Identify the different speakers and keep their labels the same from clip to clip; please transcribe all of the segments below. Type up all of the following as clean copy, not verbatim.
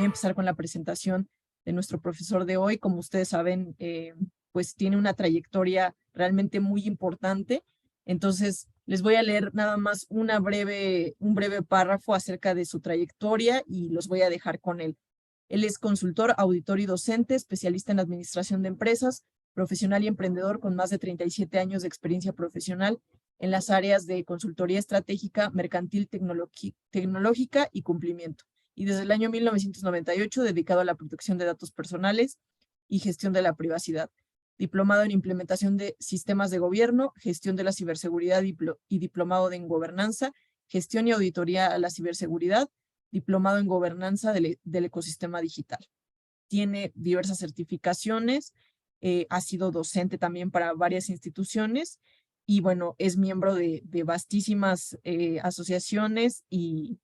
Speaker 1: empezar con la presentación de nuestro profesor de hoy. Como ustedes saben, pues tiene una trayectoria realmente muy importante. Entonces, les voy a leer nada más un breve párrafo acerca de su trayectoria y los voy a dejar con él. Él es consultor, auditor y docente, especialista en administración de empresas, profesional y emprendedor con más de 37 años de experiencia profesional en las áreas de consultoría estratégica, mercantil, tecnológica y cumplimiento. Y desde el año 1998 dedicado a la protección de datos personales y gestión de la privacidad. Diplomado en implementación de sistemas de gobierno, gestión de la ciberseguridad y diplomado en gobernanza, gestión y auditoría a la ciberseguridad, diplomado en gobernanza del ecosistema digital. Tiene diversas certificaciones, ha sido docente también para varias instituciones y bueno, es miembro de vastísimas asociaciones y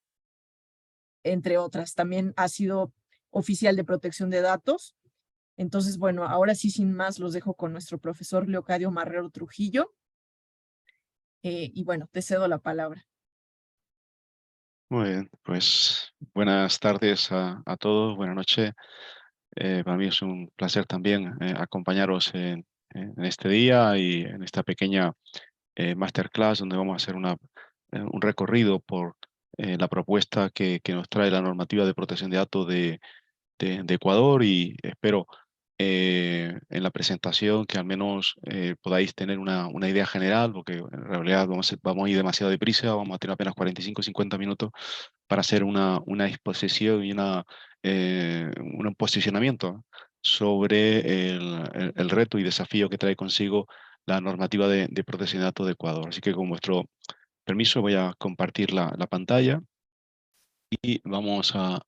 Speaker 1: entre otras. También ha sido oficial de protección de datos. Entonces, bueno, ahora sí, sin más, los dejo con nuestro profesor Leocadio Marrero Trujillo. Y bueno, te cedo la palabra.
Speaker 2: Muy bien, pues buenas tardes a todos, buenas noches. Para mí es un placer también acompañaros en este día y en esta pequeña masterclass donde vamos a hacer un recorrido por la propuesta que nos trae la normativa de protección de datos de Ecuador y espero en la presentación que al menos podáis tener una idea general, porque en realidad vamos a ir demasiado deprisa, vamos a tener apenas 45 o 50 minutos para hacer una exposición y un posicionamiento sobre el reto y desafío que trae consigo la normativa de protección de datos de Ecuador. Así que con vuestro permiso voy a compartir la pantalla y vamos a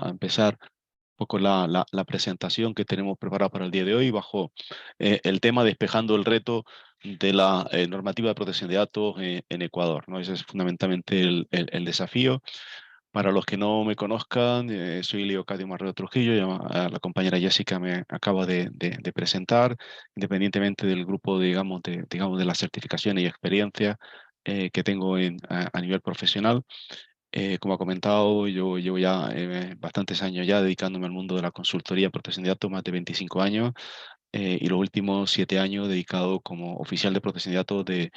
Speaker 2: empezar un poco la presentación que tenemos preparada para el día de hoy bajo el tema despejando el reto de la normativa de protección de datos en Ecuador, ¿no? Ese es fundamentalmente el desafío. Para los que no me conozcan, soy Leocadio Marrero Trujillo, la compañera Jessica me acaba de presentar, independientemente del grupo, digamos, de las certificaciones y experiencias que tengo a nivel profesional. Como ha comentado, yo llevo ya bastantes años ya dedicándome al mundo de la consultoría en protección de datos, más de 25 años, y los últimos 7 años dedicado como oficial de protección de datos de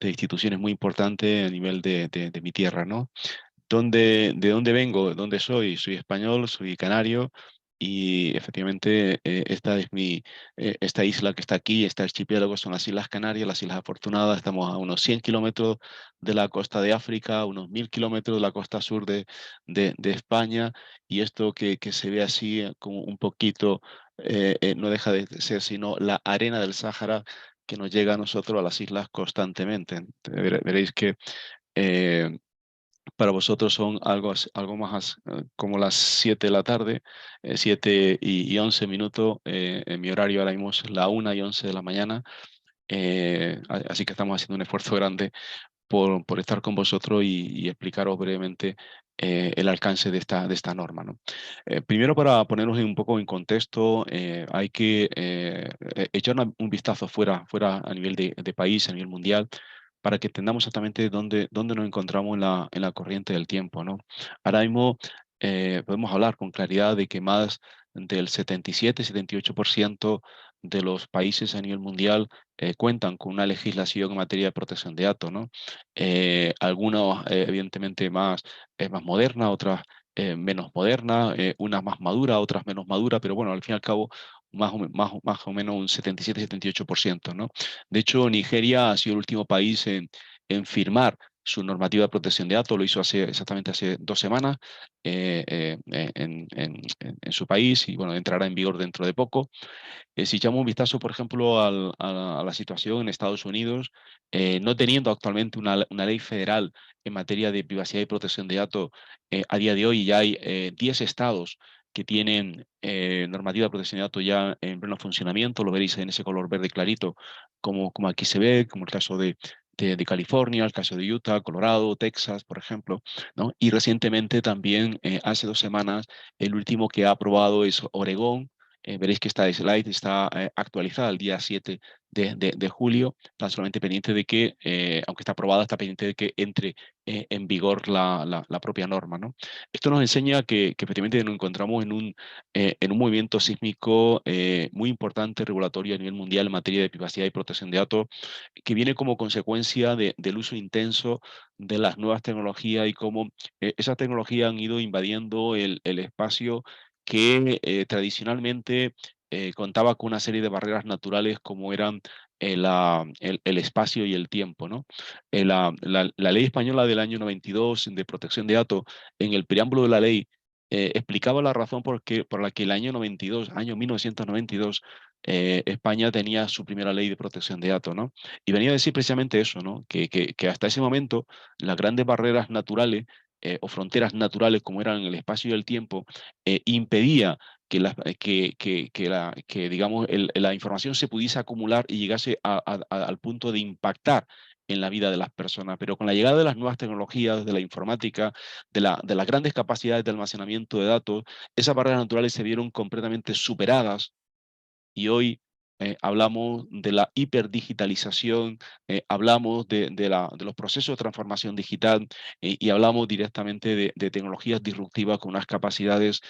Speaker 2: instituciones muy importantes a nivel de mi tierra, ¿no? ¿De dónde vengo? ¿Dónde soy? Soy español, soy canario y efectivamente esta isla que está aquí, este archipiélago son las Islas Canarias, las Islas Afortunadas. Estamos a unos 100 kilómetros de la costa de África, unos 1000 kilómetros de la costa sur de España y esto que se ve así como un poquito no deja de ser sino la arena del Sáhara que nos llega a nosotros a las islas constantemente. Veréis que eh, para vosotros son algo más como las 7 de la tarde, 7 y 11 minutos. En mi horario ahora mismo es la 1:11 de la mañana. Así que estamos haciendo un esfuerzo grande por estar con vosotros y explicaros brevemente el alcance de esta norma, ¿no? Primero, para ponernos un poco en contexto, hay que echar un vistazo fuera a nivel de país, a nivel mundial, para que entendamos exactamente dónde nos encontramos en la corriente del tiempo, ¿no? Ahora mismo podemos hablar con claridad de que más del 77-78% de los países a nivel mundial cuentan con una legislación en materia de protección de datos, ¿no? Algunas, evidentemente, más modernas, otras menos modernas, unas más maduras, otras menos maduras, pero bueno, al fin y al cabo, más o menos un 77-78%, ¿no? De hecho, Nigeria ha sido el último país en firmar su normativa de protección de datos, lo hizo exactamente hace 2 semanas en su país y bueno, entrará en vigor dentro de poco. Si echamos un vistazo, por ejemplo, a la situación en Estados Unidos, no teniendo actualmente una ley federal en materia de privacidad y protección de datos, a día de hoy ya hay 10 estados que tienen normativa de protección de datos ya en pleno funcionamiento, lo veréis en ese color verde clarito, como aquí se ve, como el caso de California, el caso de Utah, Colorado, Texas, por ejemplo, ¿no? Y recientemente también, hace 2 semanas, el último que ha aprobado es Oregón. Veréis que esta slide está actualizada el día 7 de julio. Está solamente pendiente de que, aunque está aprobada, está pendiente de que entre en vigor la propia norma, ¿no? Esto nos enseña que efectivamente nos encontramos en un movimiento sísmico muy importante, regulatorio a nivel mundial en materia de privacidad y protección de datos, que viene como consecuencia del uso intenso de las nuevas tecnologías y cómo esas tecnologías han ido invadiendo el espacio que tradicionalmente contaba con una serie de barreras naturales como eran el espacio y el tiempo, ¿no? La ley española del año 92 de protección de datos, en el preámbulo de la ley, explicaba la razón por la que el año 92, año 1992, España tenía su primera ley de protección de datos, ¿no? Y venía a decir precisamente eso, ¿no? Que hasta ese momento las grandes barreras naturales o fronteras naturales como eran el espacio y el tiempo impedía que digamos, la información se pudiese acumular y llegase al punto de impactar en la vida de las personas. Pero con la llegada de las nuevas tecnologías, de la informática, de las grandes capacidades de almacenamiento de datos, esas barreras naturales se vieron completamente superadas y hoy hablamos de la hiperdigitalización, hablamos de los procesos de transformación digital y hablamos directamente de tecnologías disruptivas con unas capacidades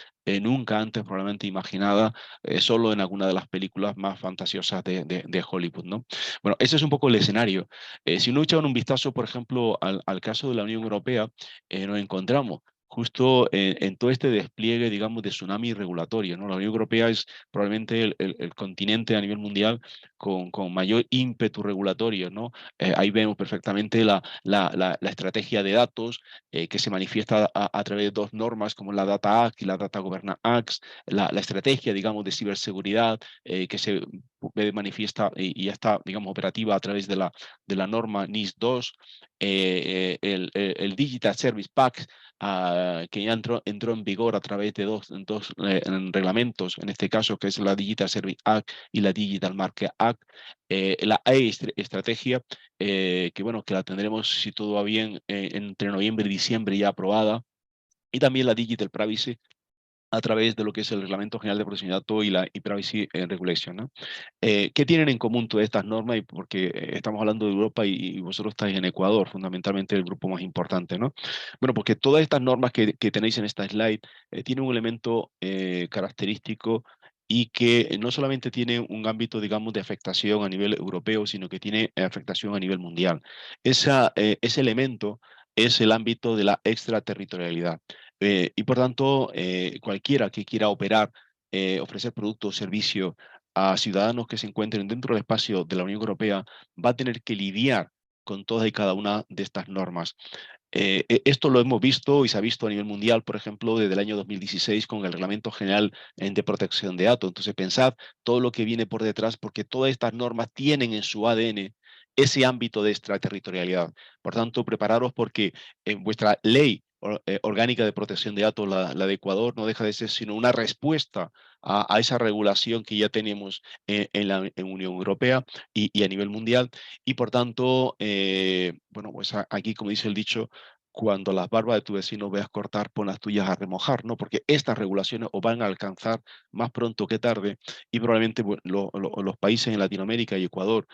Speaker 2: nunca antes probablemente imaginadas, solo en alguna de las películas más fantasiosas de Hollywood, ¿no? Bueno, ese es un poco el escenario. Si uno echa un vistazo, por ejemplo, al caso de la Unión Europea, nos encontramos justo en todo este despliegue, digamos, de tsunami regulatorio, ¿no? La Unión Europea es probablemente el continente a nivel mundial con mayor ímpetu regulatorio, ¿no? Ahí vemos perfectamente la estrategia de datos que se manifiesta a través de dos normas como la Data Act y la Data Governance Act, la estrategia, digamos, de ciberseguridad que se manifiesta y ya está, digamos, operativa a través de la norma NIS 2, el Digital Service Pack, que ya entró en vigor a través de dos reglamentos, en este caso que es la Digital Service Act y la Digital Market Act, la estrategia, que bueno, que la tendremos si todo va bien entre noviembre y diciembre ya aprobada, y también la Digital Privacy a través de lo que es el Reglamento General de Protección de Datos y la e-Privacy Regulation, ¿no? ¿Qué tienen en común todas estas normas? Y porque estamos hablando de Europa y vosotros estáis en Ecuador, fundamentalmente el grupo más importante, ¿no? Bueno, porque todas estas normas que tenéis en esta slide tienen un elemento característico y que no solamente tiene un ámbito, digamos, de afectación a nivel europeo, sino que tiene afectación a nivel mundial. Ese elemento es el ámbito de la extraterritorialidad. Y por tanto, cualquiera que quiera operar, ofrecer productos o servicios a ciudadanos que se encuentren dentro del espacio de la Unión Europea, va a tener que lidiar con todas y cada una de estas normas. Esto lo hemos visto y se ha visto a nivel mundial, por ejemplo, desde el año 2016 con el Reglamento General de Protección de Datos. Entonces, pensad todo lo que viene por detrás, porque todas estas normas tienen en su ADN ese ámbito de extraterritorialidad. Por tanto, prepararos porque en vuestra ley orgánica de protección de datos, la de Ecuador, no deja de ser sino una respuesta a esa regulación que ya tenemos en la Unión Europea y a nivel mundial. Y por tanto, bueno, pues aquí, como dice el dicho, cuando las barbas de tu vecino veas cortar, pon las tuyas a remojar, ¿no? Porque estas regulaciones os van a alcanzar más pronto que tarde y probablemente los países en Latinoamérica y Ecuador,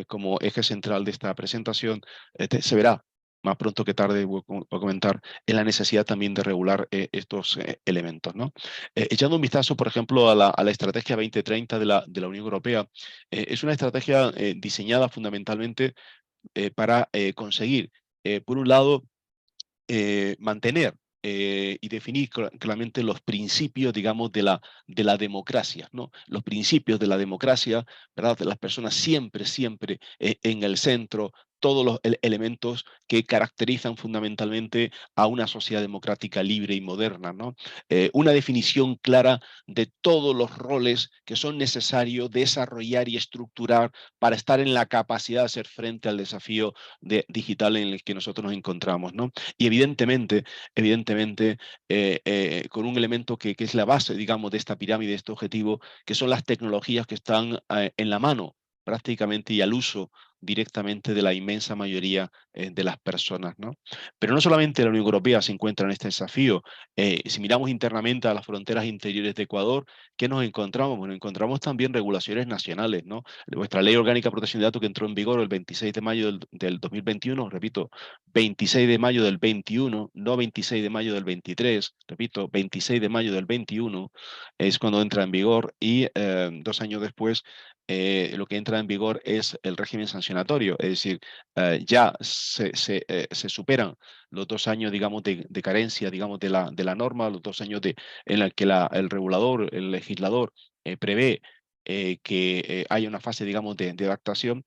Speaker 2: como eje central de esta presentación, se verá más pronto que tarde, voy a comentar, en la necesidad también de regular estos elementos, ¿no? Echando un vistazo, por ejemplo, a la estrategia 2030 de la Unión Europea, es una estrategia diseñada fundamentalmente para conseguir, por un lado, mantener y definir claramente los principios, digamos, de la democracia, ¿no? Los principios de la democracia, ¿verdad? De las personas siempre, siempre en el centro, todos los elementos que caracterizan fundamentalmente a una sociedad democrática libre y moderna, ¿no? Una definición clara de todos los roles que son necesarios desarrollar y estructurar para estar en la capacidad de hacer frente al desafío digital en el que nosotros nos encontramos, ¿no? Y evidentemente con un elemento que es la base, digamos, de esta pirámide, de este objetivo, que son las tecnologías que están en la mano prácticamente y al uso directamente de la inmensa mayoría de las personas, ¿no? Pero no solamente la Unión Europea se encuentra en este desafío. Si miramos internamente a las fronteras interiores de Ecuador, ¿qué nos encontramos? Bueno, encontramos también regulaciones nacionales, ¿no? Nuestra Ley Orgánica de Protección de Datos, que entró en vigor el 26 de mayo del 2021, repito, 26 de mayo del 21, no 26 de mayo del 23, repito, 26 de mayo del 21 es cuando entra en vigor, y 2 años después lo que entra en vigor es el régimen sancionatorio, es decir, ya se superan los 2 años, digamos, de carencia, digamos, de la norma, los 2 años en el que el regulador, el legislador, prevé que haya una fase, digamos, de adaptación.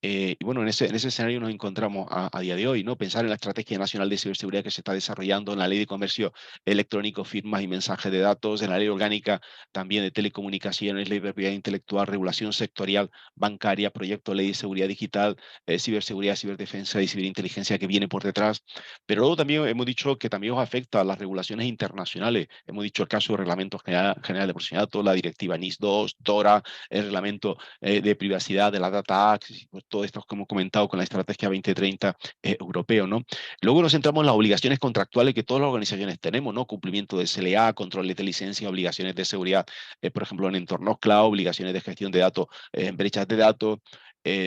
Speaker 2: Y bueno, en ese escenario nos encontramos a día de hoy, ¿no? Pensar en la Estrategia Nacional de Ciberseguridad que se está desarrollando, en la Ley de Comercio Electrónico, Firmas y Mensajes de Datos, en la Ley Orgánica también de Telecomunicaciones, Ley de Propiedad Intelectual, Regulación Sectorial Bancaria, Proyecto Ley de Seguridad Digital, Ciberseguridad, Ciberdefensa y Ciberinteligencia que viene por detrás. Pero luego también hemos dicho que también os afecta a las regulaciones internacionales. Hemos dicho el caso del Reglamento General de Protección de Datos, la Directiva NIS-2, DORA, el Reglamento de Privacidad de la Data Act, pues todo esto que hemos comentado con la Estrategia 2030 europeo, ¿no? Luego nos centramos en las obligaciones contractuales que todas las organizaciones tenemos, ¿no? Cumplimiento de SLA, controles de licencia, obligaciones de seguridad, por ejemplo, en entornos cloud, obligaciones de gestión de datos, en brechas de datos.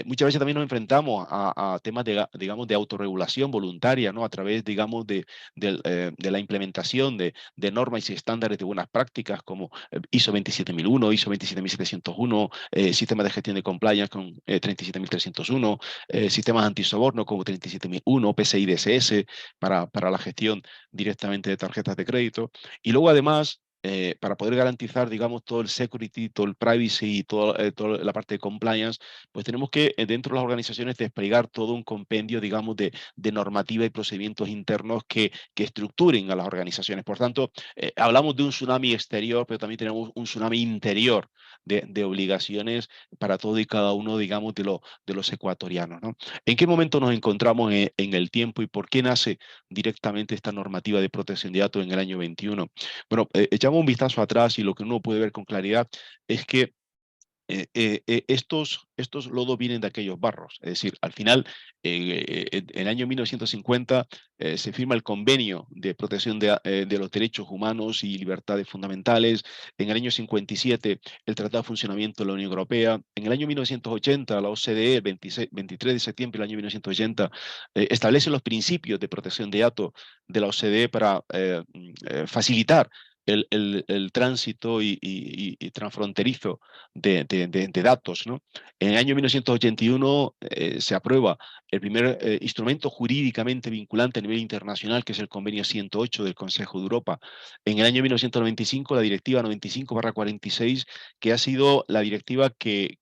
Speaker 2: Muchas veces también nos enfrentamos a temas digamos, de autorregulación voluntaria, ¿no? A través, digamos, de la implementación de normas y estándares de buenas prácticas como ISO 27001, ISO 27701, sistemas de gestión de compliance con 37301, sistemas antisoborno como 37001, PCI DSS para la gestión directamente de tarjetas de crédito. Y luego, además, para poder garantizar, digamos, todo el security, todo el privacy y toda la parte de compliance, pues tenemos que, dentro de las organizaciones, desplegar todo un compendio, digamos, de normativa y procedimientos internos que estructuren a las organizaciones. Por tanto, hablamos de un tsunami exterior, pero también tenemos un tsunami interior de obligaciones para todo y cada uno, digamos, de los ecuatorianos, ¿no? ¿En qué momento nos encontramos en el tiempo y por qué nace directamente esta normativa de protección de datos en el año 21? Bueno, echamos un vistazo atrás y lo que uno puede ver con claridad es que estos lodos vienen de aquellos barros. Es decir, al final, en el año 1950 se firma el Convenio de Protección de los Derechos Humanos y Libertades Fundamentales. En el año 57, el Tratado de Funcionamiento de la Unión Europea. En el año 1980, la OCDE, 23 de septiembre del año 1980, establece los principios de protección de datos de la OCDE para facilitar el tránsito y transfronterizo de datos, ¿no? En el año 1981 se aprueba el primer instrumento jurídicamente vinculante a nivel internacional, que es el Convenio 108 del Consejo de Europa. En el año 1995, la Directiva 95/46, que ha sido la directiva que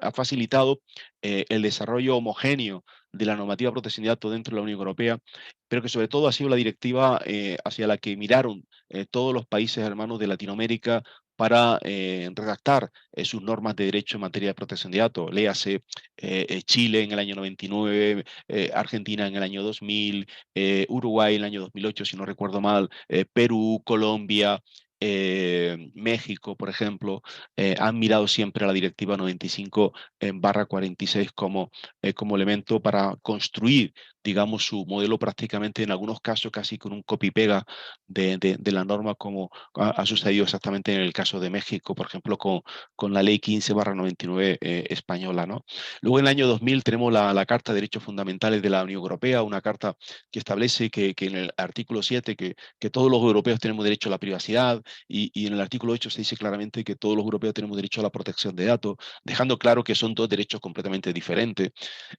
Speaker 2: ha facilitado el desarrollo homogéneo de la normativa de protección de datos dentro de la Unión Europea, pero que sobre todo ha sido la directiva hacia la que miraron todos los países hermanos de Latinoamérica para redactar sus normas de derecho en materia de protección de datos. Léase Chile en el año 99, Argentina en el año 2000, Uruguay en el año 2008, si no recuerdo mal, Perú, Colombia, México, por ejemplo, han mirado siempre a la Directiva 95/46 como elemento para construir, digamos, su modelo prácticamente en algunos casos casi con un copy-pega de la norma, como ha sucedido exactamente en el caso de México, por ejemplo, con la ley 15/99 española, ¿no? Luego en el año 2000 tenemos la Carta de Derechos Fundamentales de la Unión Europea, una carta que establece que en el artículo 7 que todos los europeos tenemos derecho a la privacidad, y en el artículo 8 se dice claramente que todos los europeos tenemos derecho a la protección de datos, dejando claro que son dos derechos completamente diferentes.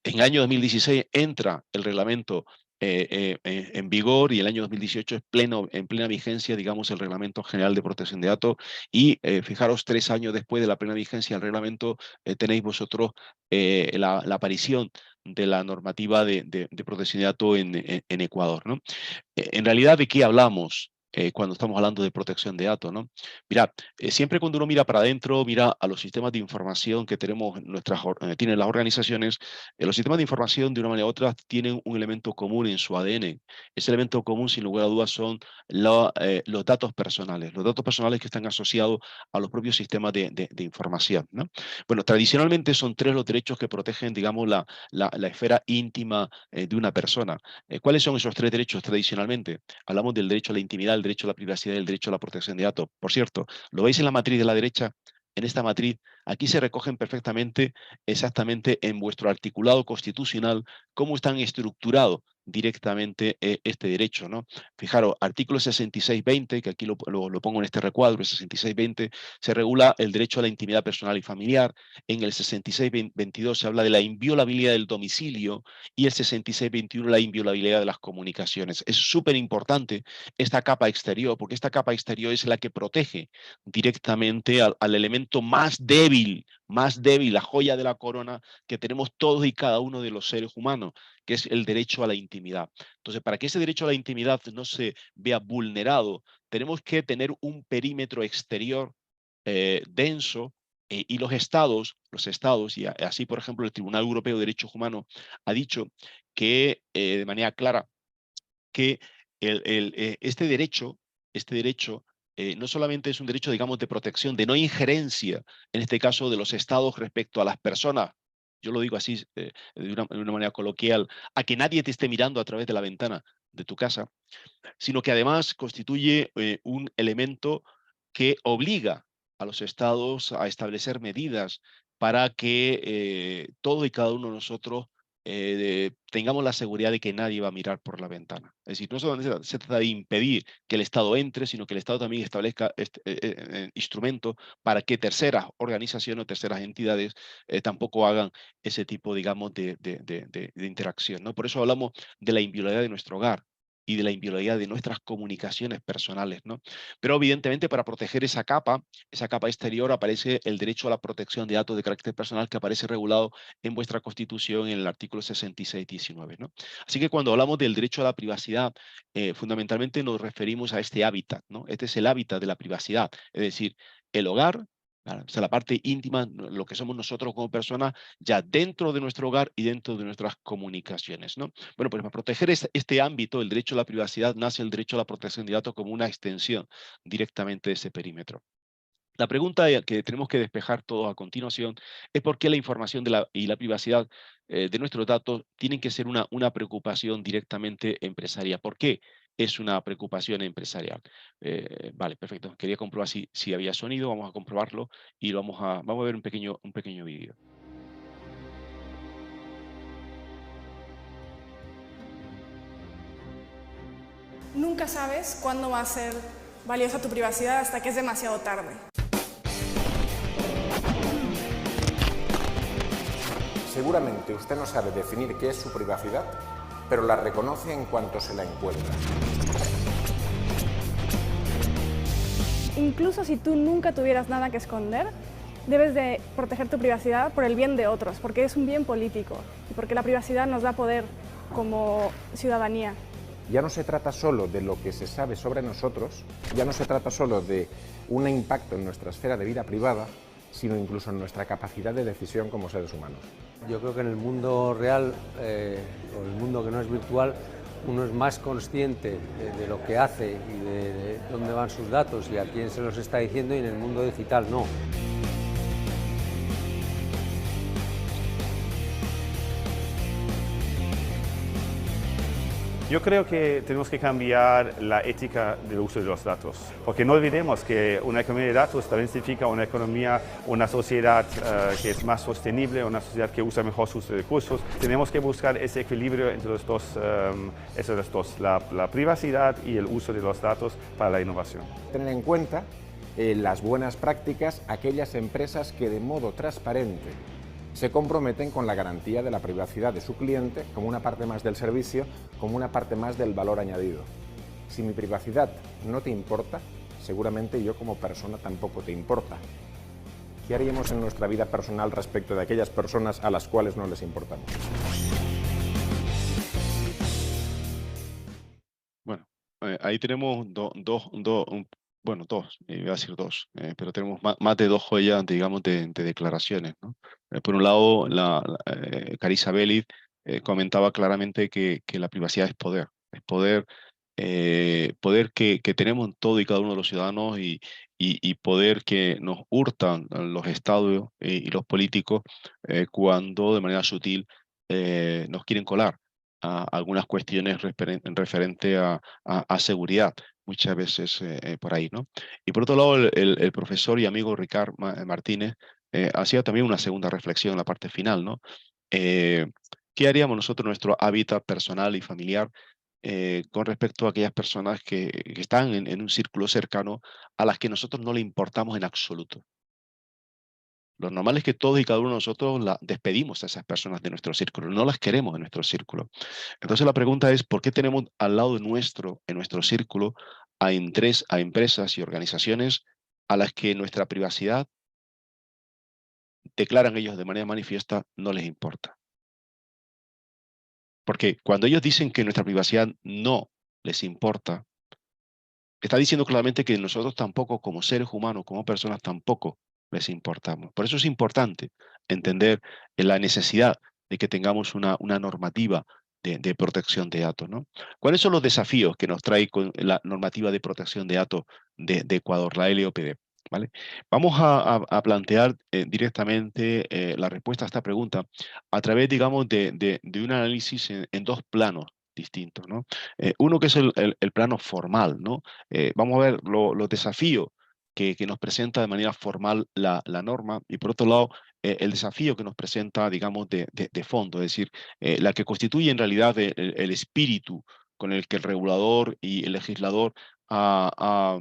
Speaker 2: En el año 2016 entra el reglamento en vigor, y el año 2018 es en plena vigencia, digamos, el Reglamento General de Protección de Datos. Y fijaros, 3 años después de la plena vigencia del reglamento, tenéis vosotros la aparición de la normativa de protección de datos en Ecuador, ¿no? En realidad, ¿de qué hablamos? cuando estamos hablando de protección de datos, ¿no? Mira, siempre cuando uno mira para adentro, mira a los sistemas de información que tenemos tienen las organizaciones, los sistemas de información de una manera u otra tienen un elemento común en su ADN. Ese elemento común, sin lugar a dudas, son los datos personales que están asociados a los propios sistemas de información, ¿no? Bueno, tradicionalmente son tres los derechos que protegen, digamos, la esfera íntima de una persona. ¿Cuáles son esos tres derechos tradicionalmente? Hablamos del derecho a la intimidad, el derecho a la privacidad y el derecho a la protección de datos. Por cierto, ¿lo veis en la matriz de la derecha? En esta matriz, aquí se recogen perfectamente, exactamente en vuestro articulado constitucional, cómo están estructurados directamente este derecho, ¿no? Fijaros, artículo 66.20, que aquí lo pongo en este recuadro, el 66.20, se regula el derecho a la intimidad personal y familiar. En el 66.22 se habla de la inviolabilidad del domicilio y el 66.21 la inviolabilidad de las comunicaciones. Es súper importante esta capa exterior, porque esta capa exterior es la que protege directamente al elemento más débil, la joya de la corona que tenemos todos y cada uno de los seres humanos, que es el derecho a la intimidad. Entonces, para que ese derecho a la intimidad no se vea vulnerado, tenemos que tener un perímetro exterior denso, y los estados, y así, por ejemplo, el Tribunal Europeo de Derechos Humanos ha dicho que de manera clara que este derecho no solamente es un derecho, digamos, de protección, de no injerencia, en este caso de los estados respecto a las personas, yo lo digo así de una manera coloquial, a que nadie te esté mirando a través de la ventana de tu casa, sino que además constituye un elemento que obliga a los estados a establecer medidas para que todos y cada uno de nosotros tengamos la seguridad de que nadie va a mirar por la ventana. Es decir, no solamente se trata de impedir que el Estado entre, sino que el Estado también establezca instrumentos para que terceras organizaciones o terceras entidades tampoco hagan ese tipo, digamos, de interacción, ¿no? Por eso hablamos de la inviolabilidad de nuestro hogar y de la inviolabilidad de nuestras comunicaciones personales, ¿no? Pero evidentemente para proteger esa capa exterior, aparece el derecho a la protección de datos de carácter personal, que aparece regulado en vuestra Constitución en el artículo 66.19, ¿no? Así que cuando hablamos del derecho a la privacidad, fundamentalmente nos referimos a este hábitat, ¿no? Este es el hábitat de la privacidad, es decir, el hogar, o sea, la parte íntima, lo que somos nosotros como personas, ya dentro de nuestro hogar y dentro de nuestras comunicaciones, ¿no? Bueno, pues para proteger este ámbito, el derecho a la privacidad, nace el derecho a la protección de datos como una extensión directamente de ese perímetro. La pregunta que tenemos que despejar todos a continuación es por qué la información y la privacidad de nuestros datos tienen que ser una preocupación directamente empresarial. ¿Por qué es una preocupación empresarial? Vale, perfecto. Quería comprobar si había sonido, vamos a comprobarlo y vamos a ver un pequeño vídeo.
Speaker 3: Nunca sabes cuándo va a ser valiosa tu privacidad hasta que es demasiado tarde.
Speaker 4: Seguramente usted no sabe definir qué es su privacidad, pero la reconoce en cuanto se la encuentra.
Speaker 3: Incluso si tú nunca tuvieras nada que esconder, debes de proteger tu privacidad por el bien de otros, porque es un bien político y porque la privacidad nos da poder como ciudadanía.
Speaker 4: Ya no se trata solo de lo que se sabe sobre nosotros, ya no se trata solo de un impacto en nuestra esfera de vida privada, sino incluso en nuestra capacidad de decisión como seres humanos.
Speaker 5: Yo creo que en el mundo real, o el mundo que no es virtual, uno es más consciente de lo que hace y de dónde van sus datos y a quién se los está diciendo, y en el mundo digital no.
Speaker 6: Yo creo que tenemos que cambiar la ética del uso de los datos, porque no olvidemos que una economía de datos también significa una sociedad que es más sostenible, una sociedad que usa mejor sus recursos. Tenemos que buscar ese equilibrio entre esos dos, la privacidad y el uso de los datos para la innovación.
Speaker 4: Tener en cuenta las buenas prácticas, aquellas empresas que de modo transparente se comprometen con la garantía de la privacidad de su cliente como una parte más del servicio, como una parte más del valor añadido. Si mi privacidad no te importa, seguramente yo como persona tampoco te importa. ¿Qué haríamos en nuestra vida personal respecto de aquellas personas a las cuales no les importamos?
Speaker 2: ahí tenemos bueno, dos, iba a decir dos, pero tenemos más de dos joyas, digamos, de declaraciones, ¿no? Por un lado, Carissa Belli comentaba claramente que la privacidad es poder. Es poder, poder que tenemos todo y cada uno de los ciudadanos y poder que nos hurtan los estados y los políticos cuando de manera sutil nos quieren colar a algunas cuestiones en referente a seguridad, muchas veces por ahí, ¿no? Y por otro lado, el profesor y amigo Ricard Martínez hacía también una segunda reflexión en la parte final, ¿no? Eh, ¿Qué haríamos nosotros en nuestro hábitat personal y familiar con respecto a aquellas personas que están en un círculo cercano a las que nosotros no le importamos en absoluto? Lo normal es que todos y cada uno de nosotros despedimos a esas personas de nuestro círculo, no las queremos en nuestro círculo. Entonces la pregunta es, ¿por qué tenemos al lado nuestro, en nuestro círculo, a empresas y organizaciones a las que nuestra privacidad, declaran ellos de manera manifiesta, no les importa? Porque cuando ellos dicen que nuestra privacidad no les importa, está diciendo claramente que nosotros tampoco, como seres humanos, como personas, tampoco les importamos. Por eso es importante entender la necesidad de que tengamos una normativa de protección de datos, ¿no? ¿Cuáles son los desafíos que nos trae con la normativa de protección de datos de Ecuador, la LOPD? ¿Vale? Vamos a plantear directamente la respuesta a esta pregunta a través, digamos, de un análisis en dos planos distintos, ¿no? Uno que es el plano formal, ¿no? Vamos a ver los desafíos que nos presenta de manera formal la norma y por otro lado el desafío que nos presenta, digamos, de fondo, es decir, la que constituye en realidad el espíritu con el que el regulador y el legislador ha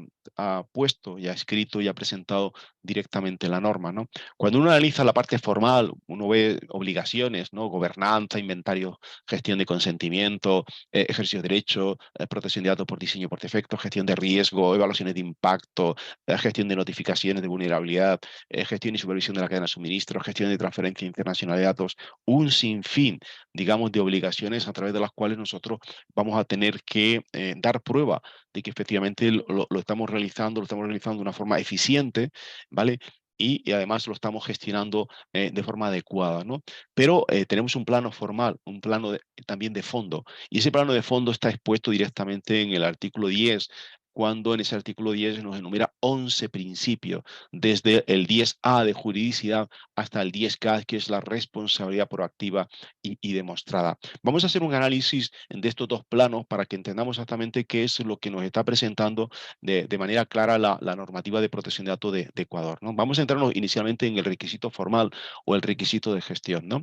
Speaker 2: puesto y ha escrito y ha presentado directamente la norma, ¿no? Cuando uno analiza la parte formal, uno ve obligaciones, ¿no? Gobernanza, inventario, gestión de consentimiento, ejercicio de derecho, protección de datos por diseño y por defecto, gestión de riesgo, evaluaciones de impacto, gestión de notificaciones de vulnerabilidad, gestión y supervisión de la cadena de suministro, gestión de transferencia internacional de datos, un sinfín, digamos, de obligaciones a través de las cuales nosotros vamos a tener que dar prueba de que efectivamente lo estamos realizando de una forma eficiente, ¿vale? Y además lo estamos gestionando de forma adecuada, ¿no? Pero tenemos un plano formal, un plano también de fondo, y ese plano de fondo está expuesto directamente en el artículo 10, cuando en ese artículo 10 nos enumera 11 principios, desde el 10A de juridicidad hasta el 10K, que es la responsabilidad proactiva y demostrada. Vamos a hacer un análisis de estos dos planos para que entendamos exactamente qué es lo que nos está presentando de manera clara la normativa de protección de datos de Ecuador, ¿no? Vamos a centrarnos inicialmente en el requisito formal o el requisito de gestión, ¿no?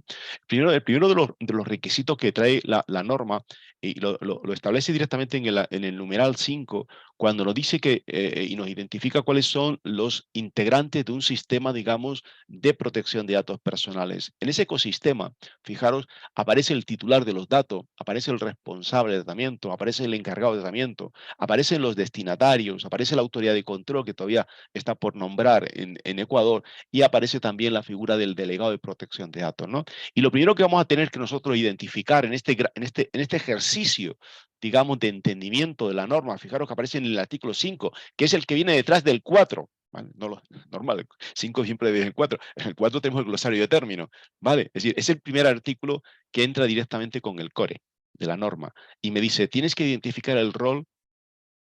Speaker 2: El primero de los requisitos que trae la norma y lo establece directamente en el numeral 5, cuando nos dice que y nos identifica cuáles son los integrantes de un sistema, digamos, de protección de datos personales. En ese ecosistema, fijaros, aparece el titular de los datos, aparece el responsable de tratamiento, aparece el encargado de tratamiento, aparecen los destinatarios, aparece la autoridad de control que todavía está por nombrar en Ecuador y aparece también la figura del delegado de protección de datos, ¿no? Y lo primero que vamos a tener que nosotros identificar en este ejercicio, digamos, de entendimiento de la norma, fijaros que aparece en el artículo 5, que es el que viene detrás del 4, ¿vale? No lo normal, 5 siempre viene el 4, en el 4 tenemos el glosario de términos, ¿vale? Es decir, es el primer artículo que entra directamente con el core de la norma y me dice, tienes que identificar el rol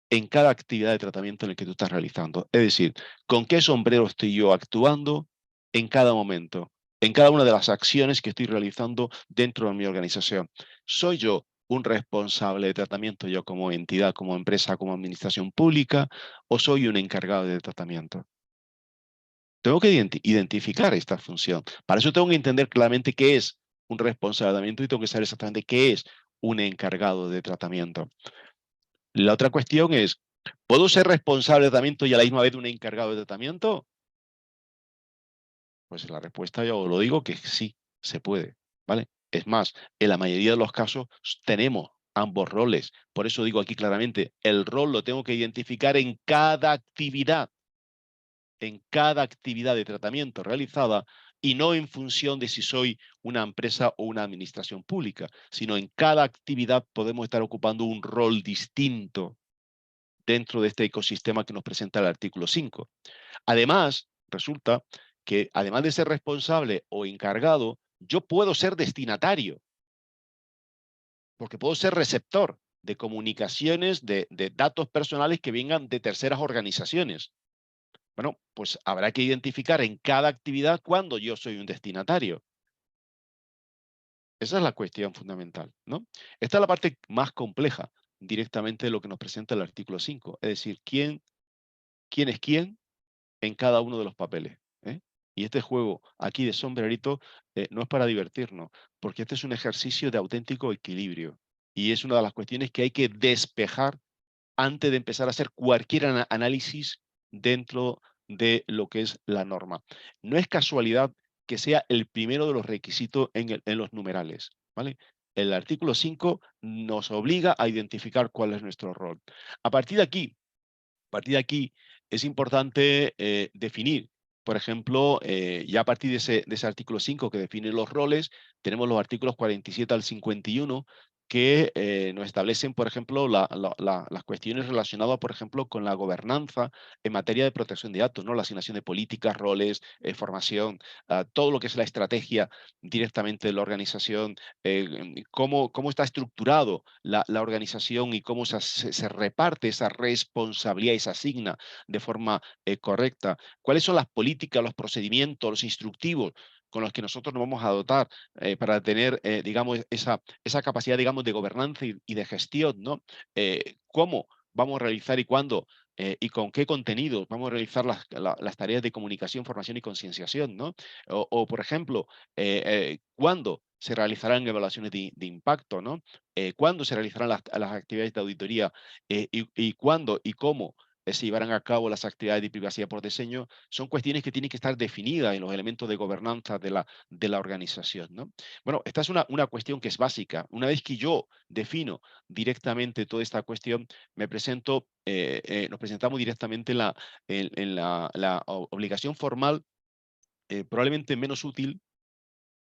Speaker 2: en cada actividad de tratamiento en el que tú estás realizando. Es decir, con qué sombrero estoy yo actuando en cada momento, en cada una de las acciones que estoy realizando dentro de mi organización. ¿Soy yo un responsable de tratamiento, yo como entidad, como empresa, como administración pública, o soy un encargado de tratamiento? Tengo que identificar esta función. Para eso tengo que entender claramente qué es un responsable de tratamiento y tengo que saber exactamente qué es un encargado de tratamiento. La otra cuestión es, ¿puedo ser responsable de tratamiento y a la misma vez un encargado de tratamiento? Pues la respuesta yo lo digo que sí, se puede, ¿vale? Es más, en la mayoría de los casos tenemos ambos roles. Por eso digo aquí claramente, el rol lo tengo que identificar en cada actividad de tratamiento realizada y no en función de si soy una empresa o una administración pública, sino en cada actividad podemos estar ocupando un rol distinto. dentro de este ecosistema que nos presenta el artículo 5. Además, resulta que además de ser responsable o encargado, yo puedo ser destinatario, porque puedo ser receptor de comunicaciones, de datos personales que vengan de terceras organizaciones. Bueno, pues habrá que identificar en cada actividad cuándo yo soy un destinatario. Esa es la cuestión fundamental, ¿no? Esta es la parte más compleja directamente de lo que nos presenta el artículo 5, es decir, quién es quién en cada uno de los papeles, ¿eh? Y este juego aquí de sombrerito no es para divertirnos, porque este es un ejercicio de auténtico equilibrio y es una de las cuestiones que hay que despejar antes de empezar a hacer cualquier análisis dentro de lo que es la norma. No es casualidad que sea el primero de los requisitos en los numerales, ¿vale? El artículo 5 nos obliga a identificar cuál es nuestro rol. A partir de aquí es importante definir, por ejemplo, ya a partir de ese artículo 5 que define los roles, tenemos los artículos 47 al 51 que nos establecen, por ejemplo, las cuestiones relacionadas, por ejemplo, con la gobernanza en materia de protección de datos, ¿no? La asignación de políticas, roles, formación, todo lo que es la estrategia directamente de la organización, cómo está estructurado la organización y cómo se reparte esa responsabilidad y se asigna de forma correcta. ¿Cuáles son las políticas, los procedimientos, los instructivos con los que nosotros nos vamos a dotar para tener, digamos, esa capacidad, digamos, de gobernanza y de gestión, ¿no? ¿Cómo vamos a realizar y cuándo y con qué contenidos vamos a realizar las tareas de comunicación, formación y concienciación, ¿no? Por ejemplo, ¿cuándo se realizarán evaluaciones de impacto, ¿no? ¿Cuándo se realizarán las actividades de auditoría y cuándo y cómo se llevarán a cabo las actividades de privacidad por diseño? Son cuestiones que tienen que estar definidas en los elementos de gobernanza de la organización, ¿no? Bueno, esta es una cuestión que es básica. Una vez que yo defino directamente toda esta cuestión, nos presentamos directamente en la obligación formal, probablemente menos útil,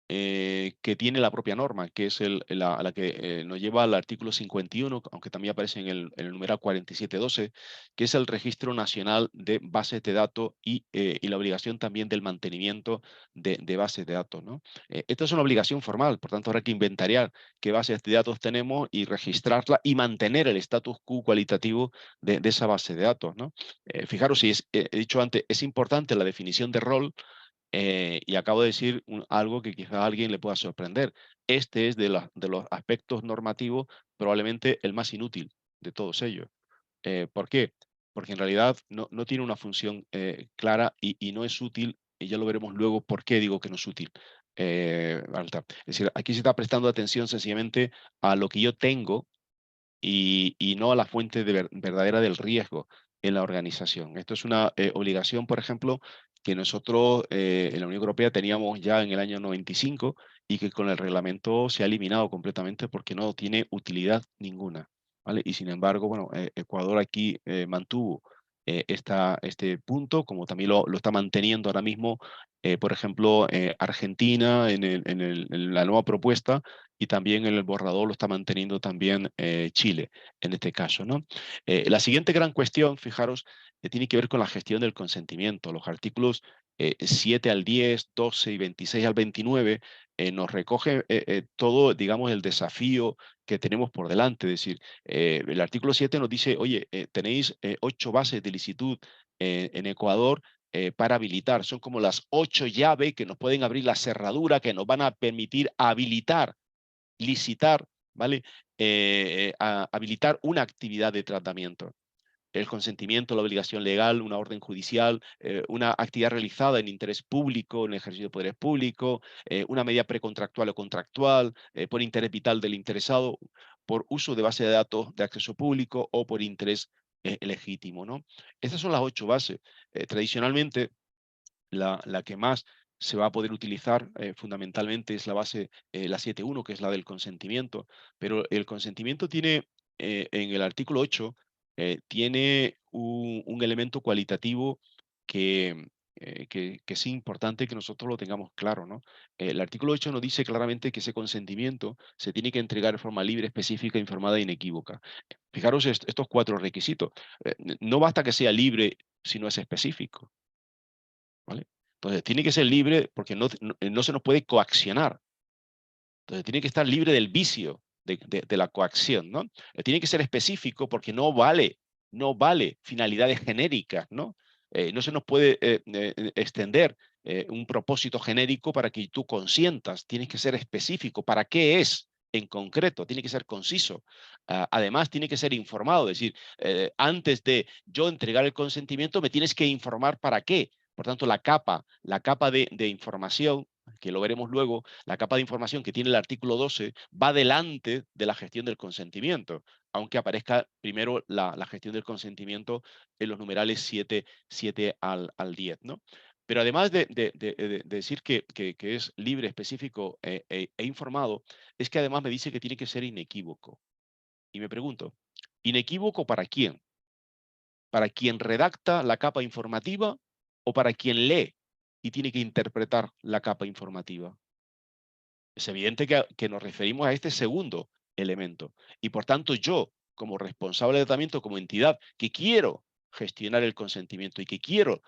Speaker 2: que tiene la propia norma, que es la que nos lleva al artículo 51, aunque también aparece en el numeral 4712, que es el Registro Nacional de Bases de Datos y la obligación también del mantenimiento de bases de datos, ¿no? Esta es una obligación formal, por tanto habrá que inventariar qué bases de datos tenemos y registrarla y mantener el status quo cualitativo de esa base de datos, ¿no? Fijaros, si he dicho antes, es importante la definición de rol. Y acabo de decir algo que quizá a alguien le pueda sorprender. Este es de los aspectos normativos probablemente el más inútil de todos ellos. ¿Por qué? Porque en realidad no tiene una función clara y no es útil, y ya lo veremos luego por qué digo que no es útil. Es decir, aquí se está prestando atención sencillamente a lo que yo tengo y no a la fuente verdadera del riesgo en la organización. Esto es una obligación, por ejemplo, que nosotros en la Unión Europea teníamos ya en el año 95 y que con el reglamento se ha eliminado completamente porque no tiene utilidad ninguna, ¿vale? Y sin embargo, bueno, Ecuador aquí mantuvo este punto, como también lo está manteniendo ahora mismo, por ejemplo, Argentina en la nueva propuesta, y también en el borrador lo está manteniendo también Chile, en este caso, ¿no? La siguiente gran cuestión, fijaros, tiene que ver con la gestión del consentimiento. Los artículos 7 al 10, 12 y 26 al 29 nos recoge todo, digamos, el desafío que tenemos por delante. Es decir, el artículo 7 nos dice, oye, tenéis 8 bases de licitud en Ecuador para habilitar. Son como las 8 llaves que nos pueden abrir la cerradura, que nos van a permitir habilitar, licitar, ¿vale? Habilitar una actividad de tratamiento. El consentimiento, la obligación legal, una orden judicial, una actividad realizada en interés público, en ejercicio de poderes públicos, una medida precontractual o contractual, por interés vital del interesado, por uso de base de datos de acceso público o por interés legítimo, ¿no? Estas son las 8 bases. Tradicionalmente, la que más se va a poder utilizar fundamentalmente es la base, la 7.1, que es la del consentimiento, pero el consentimiento tiene, en el artículo 8, tiene un elemento cualitativo que que es importante que nosotros lo tengamos claro, ¿no? El artículo 8 nos dice claramente que ese consentimiento se tiene que entregar de forma libre, específica, informada e inequívoca. Fijaros estos 4 requisitos. No basta que sea libre si no es específico, ¿vale? Entonces, tiene que ser libre porque no se nos puede coaccionar. Entonces, tiene que estar libre del vicio de la coacción, ¿no? Tiene que ser específico porque no vale finalidades genéricas, ¿no? No se nos puede extender un propósito genérico para que tú consientas. Tienes que ser específico. ¿Para qué es en concreto? Tiene que ser conciso. Además, tiene que ser informado. Es decir, antes de yo entregar el consentimiento, me tienes que informar para qué. Por tanto, la capa de información, que lo veremos luego, la capa de información que tiene el artículo 12 va delante de la gestión del consentimiento, aunque aparezca primero la gestión del consentimiento en los numerales 7 al 10, ¿no? Pero además de decir que es libre, específico e informado, es que además me dice que tiene que ser inequívoco. Y me pregunto, ¿inequívoco para quién? ¿Para quien redacta la capa informativa o para quien lee y tiene que interpretar la capa informativa? Es evidente que nos referimos a este segundo elemento. Y por tanto yo, como responsable de tratamiento, como entidad que quiero gestionar el consentimiento y que quiero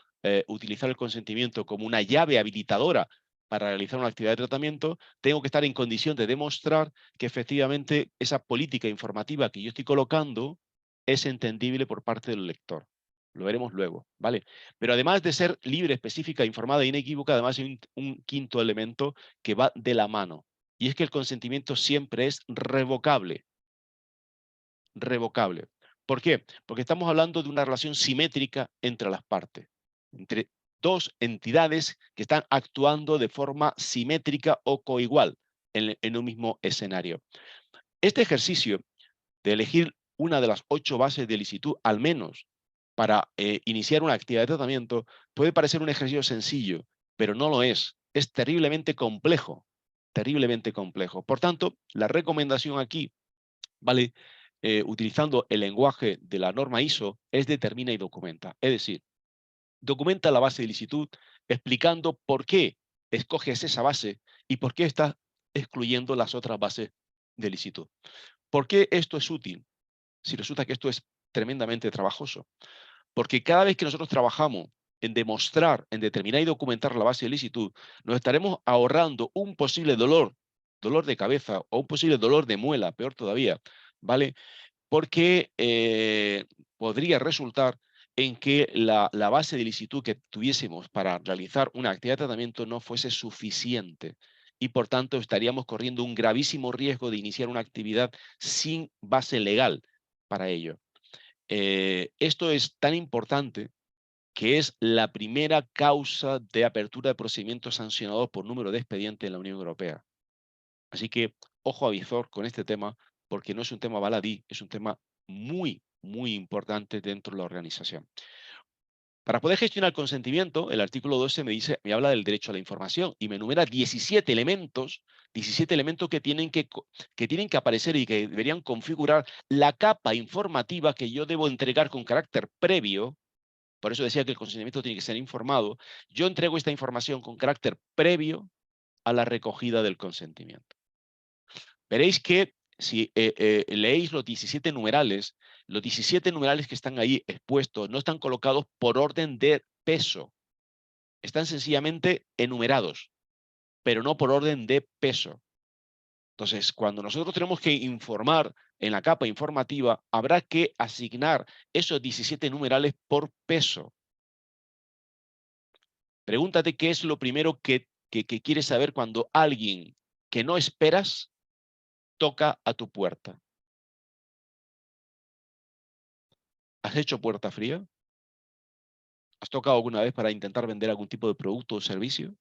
Speaker 2: utilizar el consentimiento como una llave habilitadora para realizar una actividad de tratamiento, tengo que estar en condición de demostrar que efectivamente esa política informativa que yo estoy colocando es entendible por parte del lector. Lo veremos luego, ¿vale? Pero además de ser libre, específica, informada e inequívoca, además hay un quinto elemento que va de la mano. Y es que el consentimiento siempre es revocable. Revocable. ¿Por qué? Porque estamos hablando de una relación simétrica entre las partes. Entre dos entidades que están actuando de forma simétrica o coigual en un mismo escenario. Este ejercicio de elegir una de las 8 bases de licitud, al menos, para iniciar una actividad de tratamiento, puede parecer un ejercicio sencillo, pero no lo es. Es terriblemente complejo. Terriblemente complejo. Por tanto, la recomendación aquí, ¿vale? Utilizando el lenguaje de la norma ISO, es determina y documenta. Es decir, documenta la base de licitud explicando por qué escoges esa base y por qué estás excluyendo las otras bases de licitud. ¿Por qué esto es útil? Si resulta que esto es tremendamente trabajoso. Porque cada vez que nosotros trabajamos en demostrar, en determinar y documentar la base de licitud, nos estaremos ahorrando un posible dolor de cabeza o un posible dolor de muela, peor todavía, ¿vale? Porque podría resultar en que la base de licitud que tuviésemos para realizar una actividad de tratamiento no fuese suficiente y por tanto estaríamos corriendo un gravísimo riesgo de iniciar una actividad sin base legal para ello. Esto es tan importante que es la primera causa de apertura de procedimientos sancionados por número de expedientes en la Unión Europea. Así que ojo a visor con este tema, porque no es un tema baladí, es un tema muy, muy importante dentro de la organización. Para poder gestionar el consentimiento, el artículo 12 me habla del derecho a la información y me enumera 17 elementos que tienen que aparecer y que deberían configurar la capa informativa que yo debo entregar con carácter previo. Por eso decía que el consentimiento tiene que ser informado. Yo entrego esta información con carácter previo a la recogida del consentimiento. Veréis que si leéis los 17 numerales que están ahí expuestos no están colocados por orden de peso. Están sencillamente enumerados, pero no por orden de peso. Entonces, cuando nosotros tenemos que informar en la capa informativa, habrá que asignar esos 17 numerales por peso. Pregúntate qué es lo primero que quieres saber cuando alguien que no esperas toca a tu puerta. ¿Has hecho puerta fría? ¿Has tocado alguna vez para intentar vender algún tipo de producto o servicio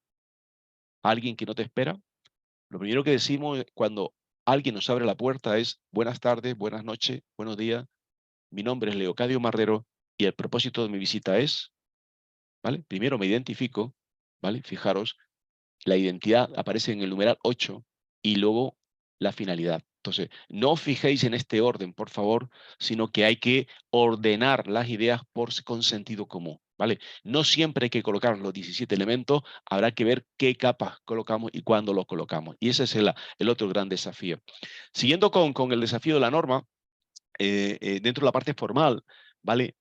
Speaker 2: a alguien que no te espera? Lo primero que decimos cuando alguien nos abre la puerta es buenas tardes, buenas noches, buenos días. Mi nombre es Leocadio Marrero y el propósito de mi visita es, ¿vale? Primero me identifico, ¿vale? Fijaros, la identidad aparece en el numeral 8 y luego la finalidad. Entonces, no os fijéis en este orden, por favor, sino que hay que ordenar las ideas con sentido común. ¿vale? No siempre hay que colocar los 17 elementos, habrá que ver qué capas colocamos y cuándo los colocamos. Y ese es el otro gran desafío. Siguiendo con el desafío de la norma, dentro de la parte formal, ¿vale?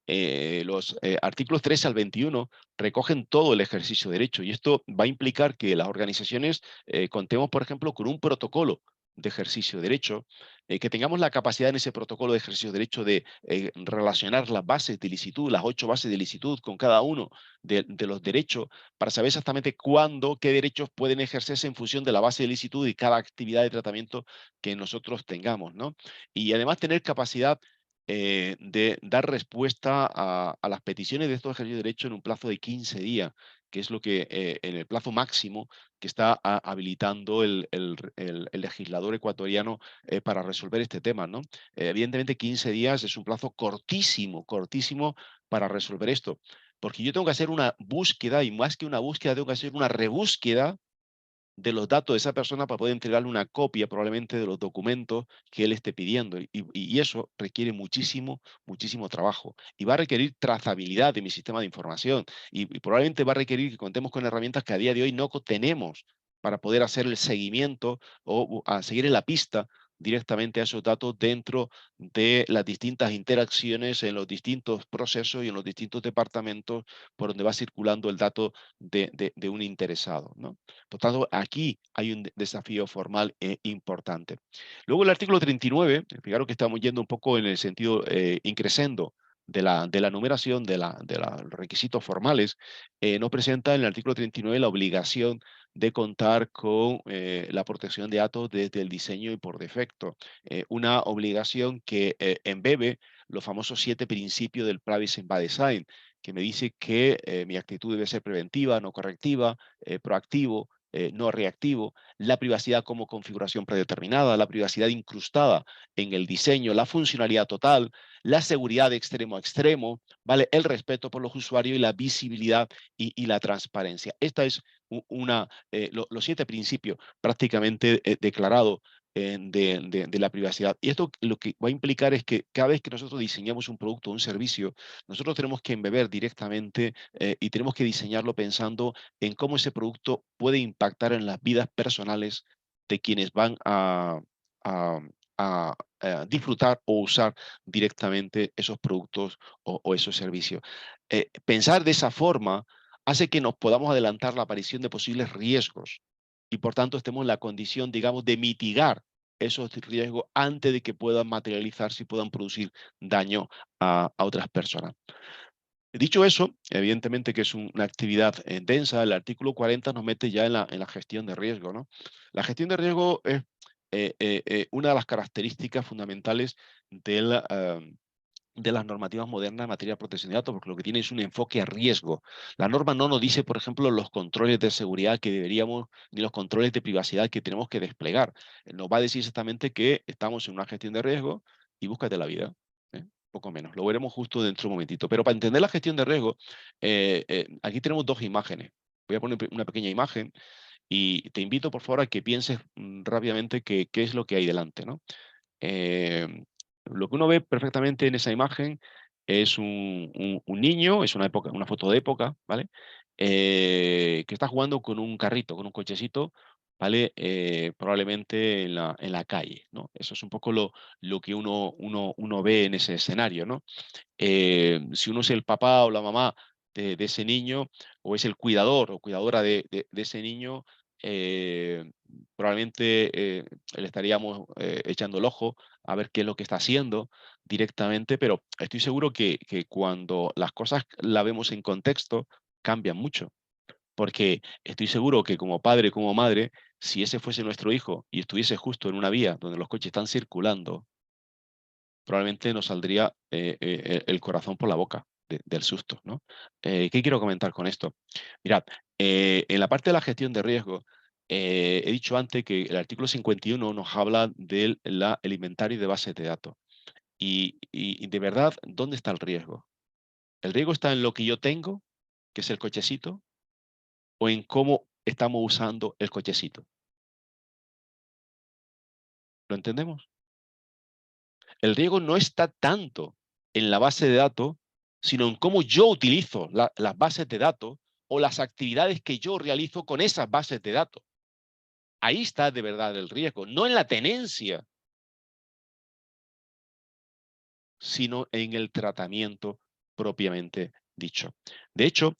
Speaker 2: Los artículos 13 al 21 recogen todo el ejercicio de derecho y esto va a implicar que las organizaciones contemos, por ejemplo, con un protocolo de ejercicio de derecho, que tengamos la capacidad en ese protocolo de ejercicio de derecho de relacionar las bases de licitud, las 8 bases de licitud con cada uno de los derechos para saber exactamente cuándo, qué derechos pueden ejercerse en función de la base de licitud y cada actividad de tratamiento que nosotros tengamos, ¿no? Y además tener capacidad de dar respuesta a las peticiones de estos ejercicios de derecho en un plazo de 15 días, que es lo que en el plazo máximo que está habilitando el legislador ecuatoriano para resolver este tema, ¿no? Evidentemente 15 días es un plazo cortísimo, cortísimo para resolver esto, porque yo tengo que hacer una búsqueda y más que una búsqueda tengo que hacer una rebúsqueda de los datos de esa persona para poder entregarle una copia probablemente de los documentos que él esté pidiendo. Y eso requiere muchísimo, muchísimo trabajo. Y va a requerir trazabilidad de mi sistema de información. Y probablemente va a requerir que contemos con herramientas que a día de hoy no tenemos para poder hacer el seguimiento o a seguir en la pista directamente a esos datos dentro de las distintas interacciones en los distintos procesos y en los distintos departamentos por donde va circulando el dato de un interesado, ¿no? Por tanto, aquí hay un desafío formal importante. Luego el artículo 39, fijaros que estamos yendo un poco en el sentido increscendo de la numeración de los requisitos formales, nos presenta en el artículo 39 la obligación de contar con la protección de datos desde el diseño y por defecto. Una obligación que embebe los famosos 7 principios del Privacy by Design, que me dice que mi actitud debe ser preventiva, no correctiva, proactivo, no reactivo, la privacidad como configuración predeterminada, la privacidad incrustada en el diseño, la funcionalidad total, la seguridad de extremo a extremo, ¿vale? El respeto por los usuarios y la visibilidad y la transparencia. Esta es los 7 principios prácticamente declarados de la privacidad. Y esto lo que va a implicar es que cada vez que nosotros diseñamos un producto o un servicio, nosotros tenemos que embeber directamente y tenemos que diseñarlo pensando en cómo ese producto puede impactar en las vidas personales de quienes van a, disfrutar o usar directamente esos productos o esos servicios. Pensar de esa forma hace que nos podamos adelantar la aparición de posibles riesgos y por tanto estemos en la condición, digamos, de mitigar esos riesgos antes de que puedan materializarse y puedan producir daño a otras personas. Dicho eso, evidentemente que es una actividad densa, el artículo 40 nos mete ya en la gestión de riesgo, ¿no? La gestión de riesgo es una de las características fundamentales de las normativas modernas en materia de protección de datos, porque lo que tiene es un enfoque a riesgo. La norma no nos dice, por ejemplo, los controles de seguridad que deberíamos, ni los controles de privacidad que tenemos que desplegar. Nos va a decir exactamente que estamos en una gestión de riesgo y búscate la vida. Poco menos. Lo veremos justo dentro de un momentito. Pero para entender la gestión de riesgo, aquí tenemos 2 imágenes. Voy a poner una pequeña imagen y te invito, por favor, a que pienses rápidamente qué es lo que hay delante, ¿no? Lo que uno ve perfectamente en esa imagen es un niño, es una foto de época, ¿vale? Que está jugando con un carrito, con un cochecito, ¿vale? Probablemente en la calle, ¿no? Eso es un poco lo que uno ve en ese escenario, ¿no? Si uno es el papá o la mamá de ese niño, o es el cuidador o cuidadora de ese niño, probablemente le estaríamos echando el ojo a ver qué es lo que está haciendo directamente, pero estoy seguro que cuando las cosas las vemos en contexto, cambian mucho. Porque estoy seguro que como padre, como madre, si ese fuese nuestro hijo y estuviese justo en una vía donde los coches están circulando, probablemente nos saldría el corazón por la boca del susto, ¿no? ¿Qué quiero comentar con esto? Mirad, en la parte de la gestión de riesgo, he dicho antes que el artículo 51 nos habla del el inventario de bases de datos. Y de verdad, ¿dónde está el riesgo? ¿El riesgo está en lo que yo tengo, que es el cochecito, o en cómo estamos usando el cochecito? ¿Lo entendemos? El riesgo no está tanto en la base de datos,
Speaker 7: sino en cómo yo utilizo las bases de datos o las actividades que yo realizo con esas bases de datos. Ahí está de verdad el riesgo, no en la tenencia, sino en el tratamiento propiamente dicho. De hecho,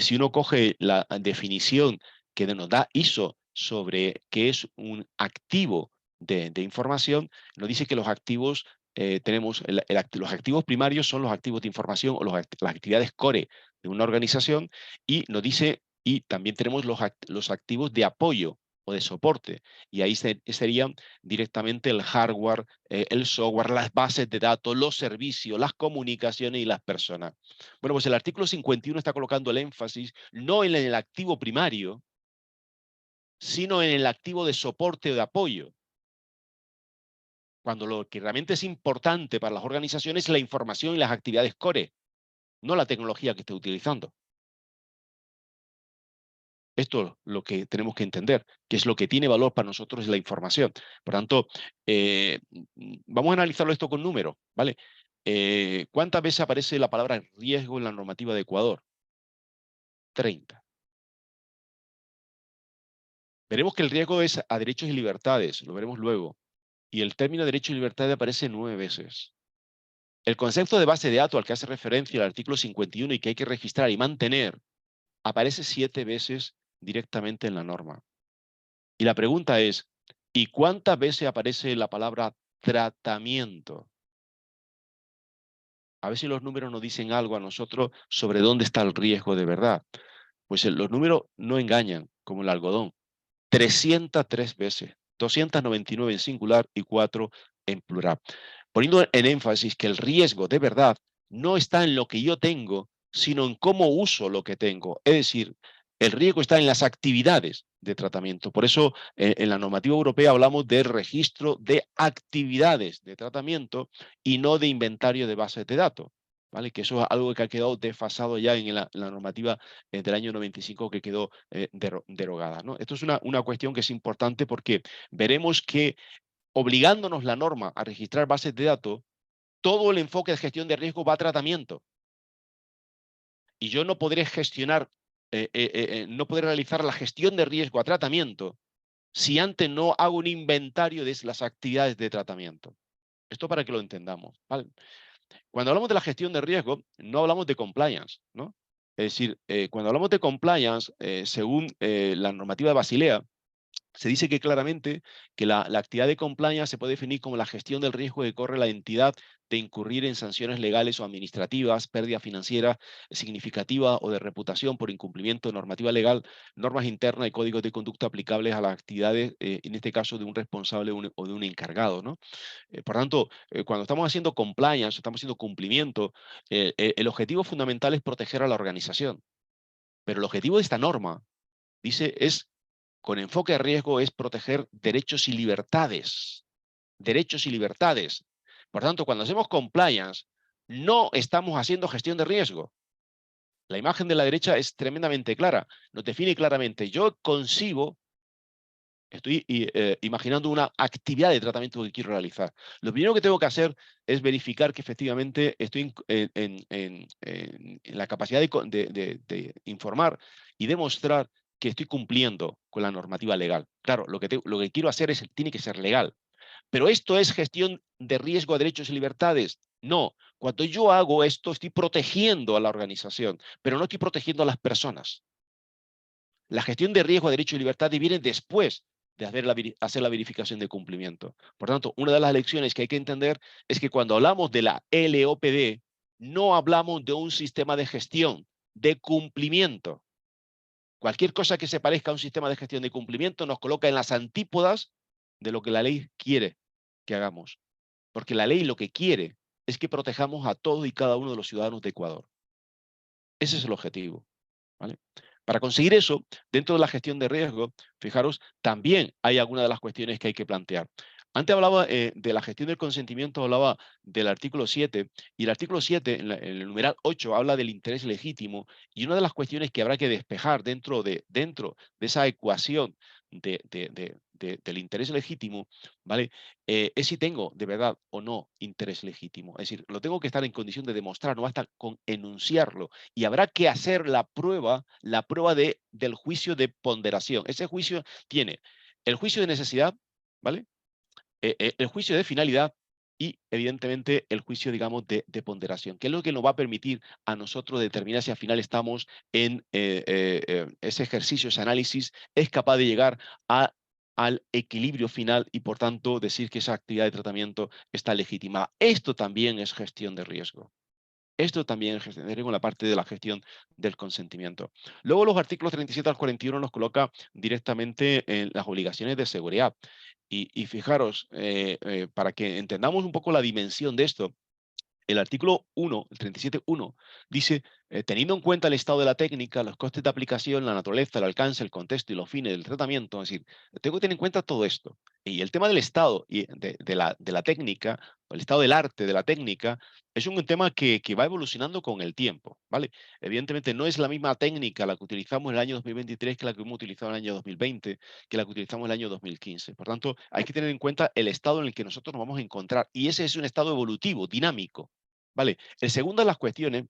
Speaker 7: si uno coge la definición que nos da ISO sobre qué es un activo de información, nos dice que los activos, tenemos los activos primarios son los activos de información o las actividades core de una organización, y nos dice, y también tenemos los activos de apoyo o de soporte, y ahí serían directamente el hardware, el software, las bases de datos, los servicios, las comunicaciones y las personas. Bueno, pues el artículo 51 está colocando el énfasis no en el activo primario, sino en el activo de soporte o de apoyo. Cuando lo que realmente es importante para las organizaciones es la información y las actividades core, no la tecnología que esté utilizando. Esto es lo que tenemos que entender, que es lo que tiene valor para nosotros es la información. Por tanto, vamos a analizarlo esto con números, ¿vale? ¿Cuántas veces aparece la palabra riesgo en la normativa de Ecuador? 30. Veremos que el riesgo es a derechos y libertades, lo veremos luego. Y el término derechos y libertades aparece 9 veces. El concepto de base de datos al que hace referencia el artículo 51 y que hay que registrar y mantener, aparece 7 veces directamente en la norma. Y la pregunta es, ¿y cuántas veces aparece la palabra tratamiento? A ver si los números nos dicen algo a nosotros sobre dónde está el riesgo de verdad. Pues los números no engañan, como el algodón. 303 veces, 299 en singular y 4 en plural. Poniendo en énfasis que el riesgo de verdad no está en lo que yo tengo, sino en cómo uso lo que tengo. Es decir, el riesgo está en las actividades de tratamiento. Por eso, en la normativa europea hablamos de registro de actividades de tratamiento y no de inventario de bases de datos, ¿vale? Que eso es algo que ha quedado desfasado ya en la normativa del año 95 que quedó derogada, ¿no? Esto es una cuestión que es importante porque veremos que obligándonos la norma a registrar bases de datos, todo el enfoque de gestión de riesgo va a tratamiento. Y yo no podré gestionar, no podré realizar la gestión de riesgo a tratamiento si antes no hago un inventario de las actividades de tratamiento. Esto para que lo entendamos, ¿vale? Cuando hablamos de la gestión de riesgo, no hablamos de compliance, ¿no? Es decir, cuando hablamos de compliance, según la normativa de Basilea, se dice que claramente que la actividad de compliance se puede definir como la gestión del riesgo que corre la entidad de incurrir en sanciones legales o administrativas, pérdida financiera significativa o de reputación por incumplimiento de normativa legal, normas internas y códigos de conducta aplicables a las actividades, en este caso de un responsable o de un encargado, ¿no? Por tanto, cuando estamos haciendo compliance, estamos haciendo cumplimiento, el objetivo fundamental es proteger a la organización. Pero el objetivo de esta norma, dice, es con enfoque a riesgo es proteger derechos y libertades. Derechos y libertades. Por tanto, cuando hacemos compliance, no estamos haciendo gestión de riesgo. La imagen de la derecha es tremendamente clara. Nos define claramente. Yo concibo, estoy imaginando una actividad de tratamiento que quiero realizar. Lo primero que tengo que hacer es verificar que efectivamente estoy en la capacidad de informar y demostrar que estoy cumpliendo con la normativa legal. Claro, lo que quiero hacer tiene que ser legal. Pero esto es gestión de riesgo a derechos y libertades. No, cuando yo hago esto estoy protegiendo a la organización, pero no estoy protegiendo a las personas. La gestión de riesgo a derechos y libertades viene después de hacer la verificación de cumplimiento. Por tanto, una de las lecciones que hay que entender es que cuando hablamos de la LOPD, no hablamos de un sistema de gestión de cumplimiento. Cualquier cosa que se parezca a un sistema de gestión de cumplimiento nos coloca en las antípodas de lo que la ley quiere que hagamos. Porque la ley lo que quiere es que protejamos a todos y cada uno de los ciudadanos de Ecuador. Ese es el objetivo, ¿vale? Para conseguir eso, dentro de la gestión de riesgo, fijaros, también hay algunas de las cuestiones que hay que plantear. Antes hablaba de la gestión del consentimiento, hablaba del artículo 7, y el artículo 7, en el numeral 8, habla del interés legítimo, y una de las cuestiones que habrá que despejar dentro de esa ecuación de del interés legítimo, ¿vale? Es si tengo de verdad o no interés legítimo. Es decir, lo tengo que estar en condición de demostrar, no basta con enunciarlo. Y habrá que hacer la prueba del juicio de ponderación. Ese juicio tiene el juicio de necesidad, ¿vale? El juicio de finalidad y, evidentemente, el juicio, digamos, de ponderación, que es lo que nos va a permitir a nosotros determinar si al final estamos en ese ejercicio, ese análisis, es capaz de llegar al equilibrio final y, por tanto, decir que esa actividad de tratamiento está legítima. Esto también es gestión de riesgo. Esto también es gestión de riesgo en la parte de la gestión del consentimiento. Luego los artículos 37 al 41 nos coloca directamente en las obligaciones de seguridad. Y fijaros, para que entendamos un poco la dimensión de esto, el artículo 1, el 37.1, dice, teniendo en cuenta el estado de la técnica, los costes de aplicación, la naturaleza, el alcance, el contexto y los fines del tratamiento, es decir, tengo que tener en cuenta todo esto. Y el tema del estado y de la técnica, o el estado del arte de la técnica, es un tema que va evolucionando con el tiempo, ¿vale? Evidentemente no es la misma técnica la que utilizamos en el año 2023 que la que hemos utilizado en el año 2020, que la que utilizamos en el año 2015. Por tanto, hay que tener en cuenta el estado en el que nosotros nos vamos a encontrar. Y ese es un estado evolutivo, dinámico. Vale, el segundo de las cuestiones,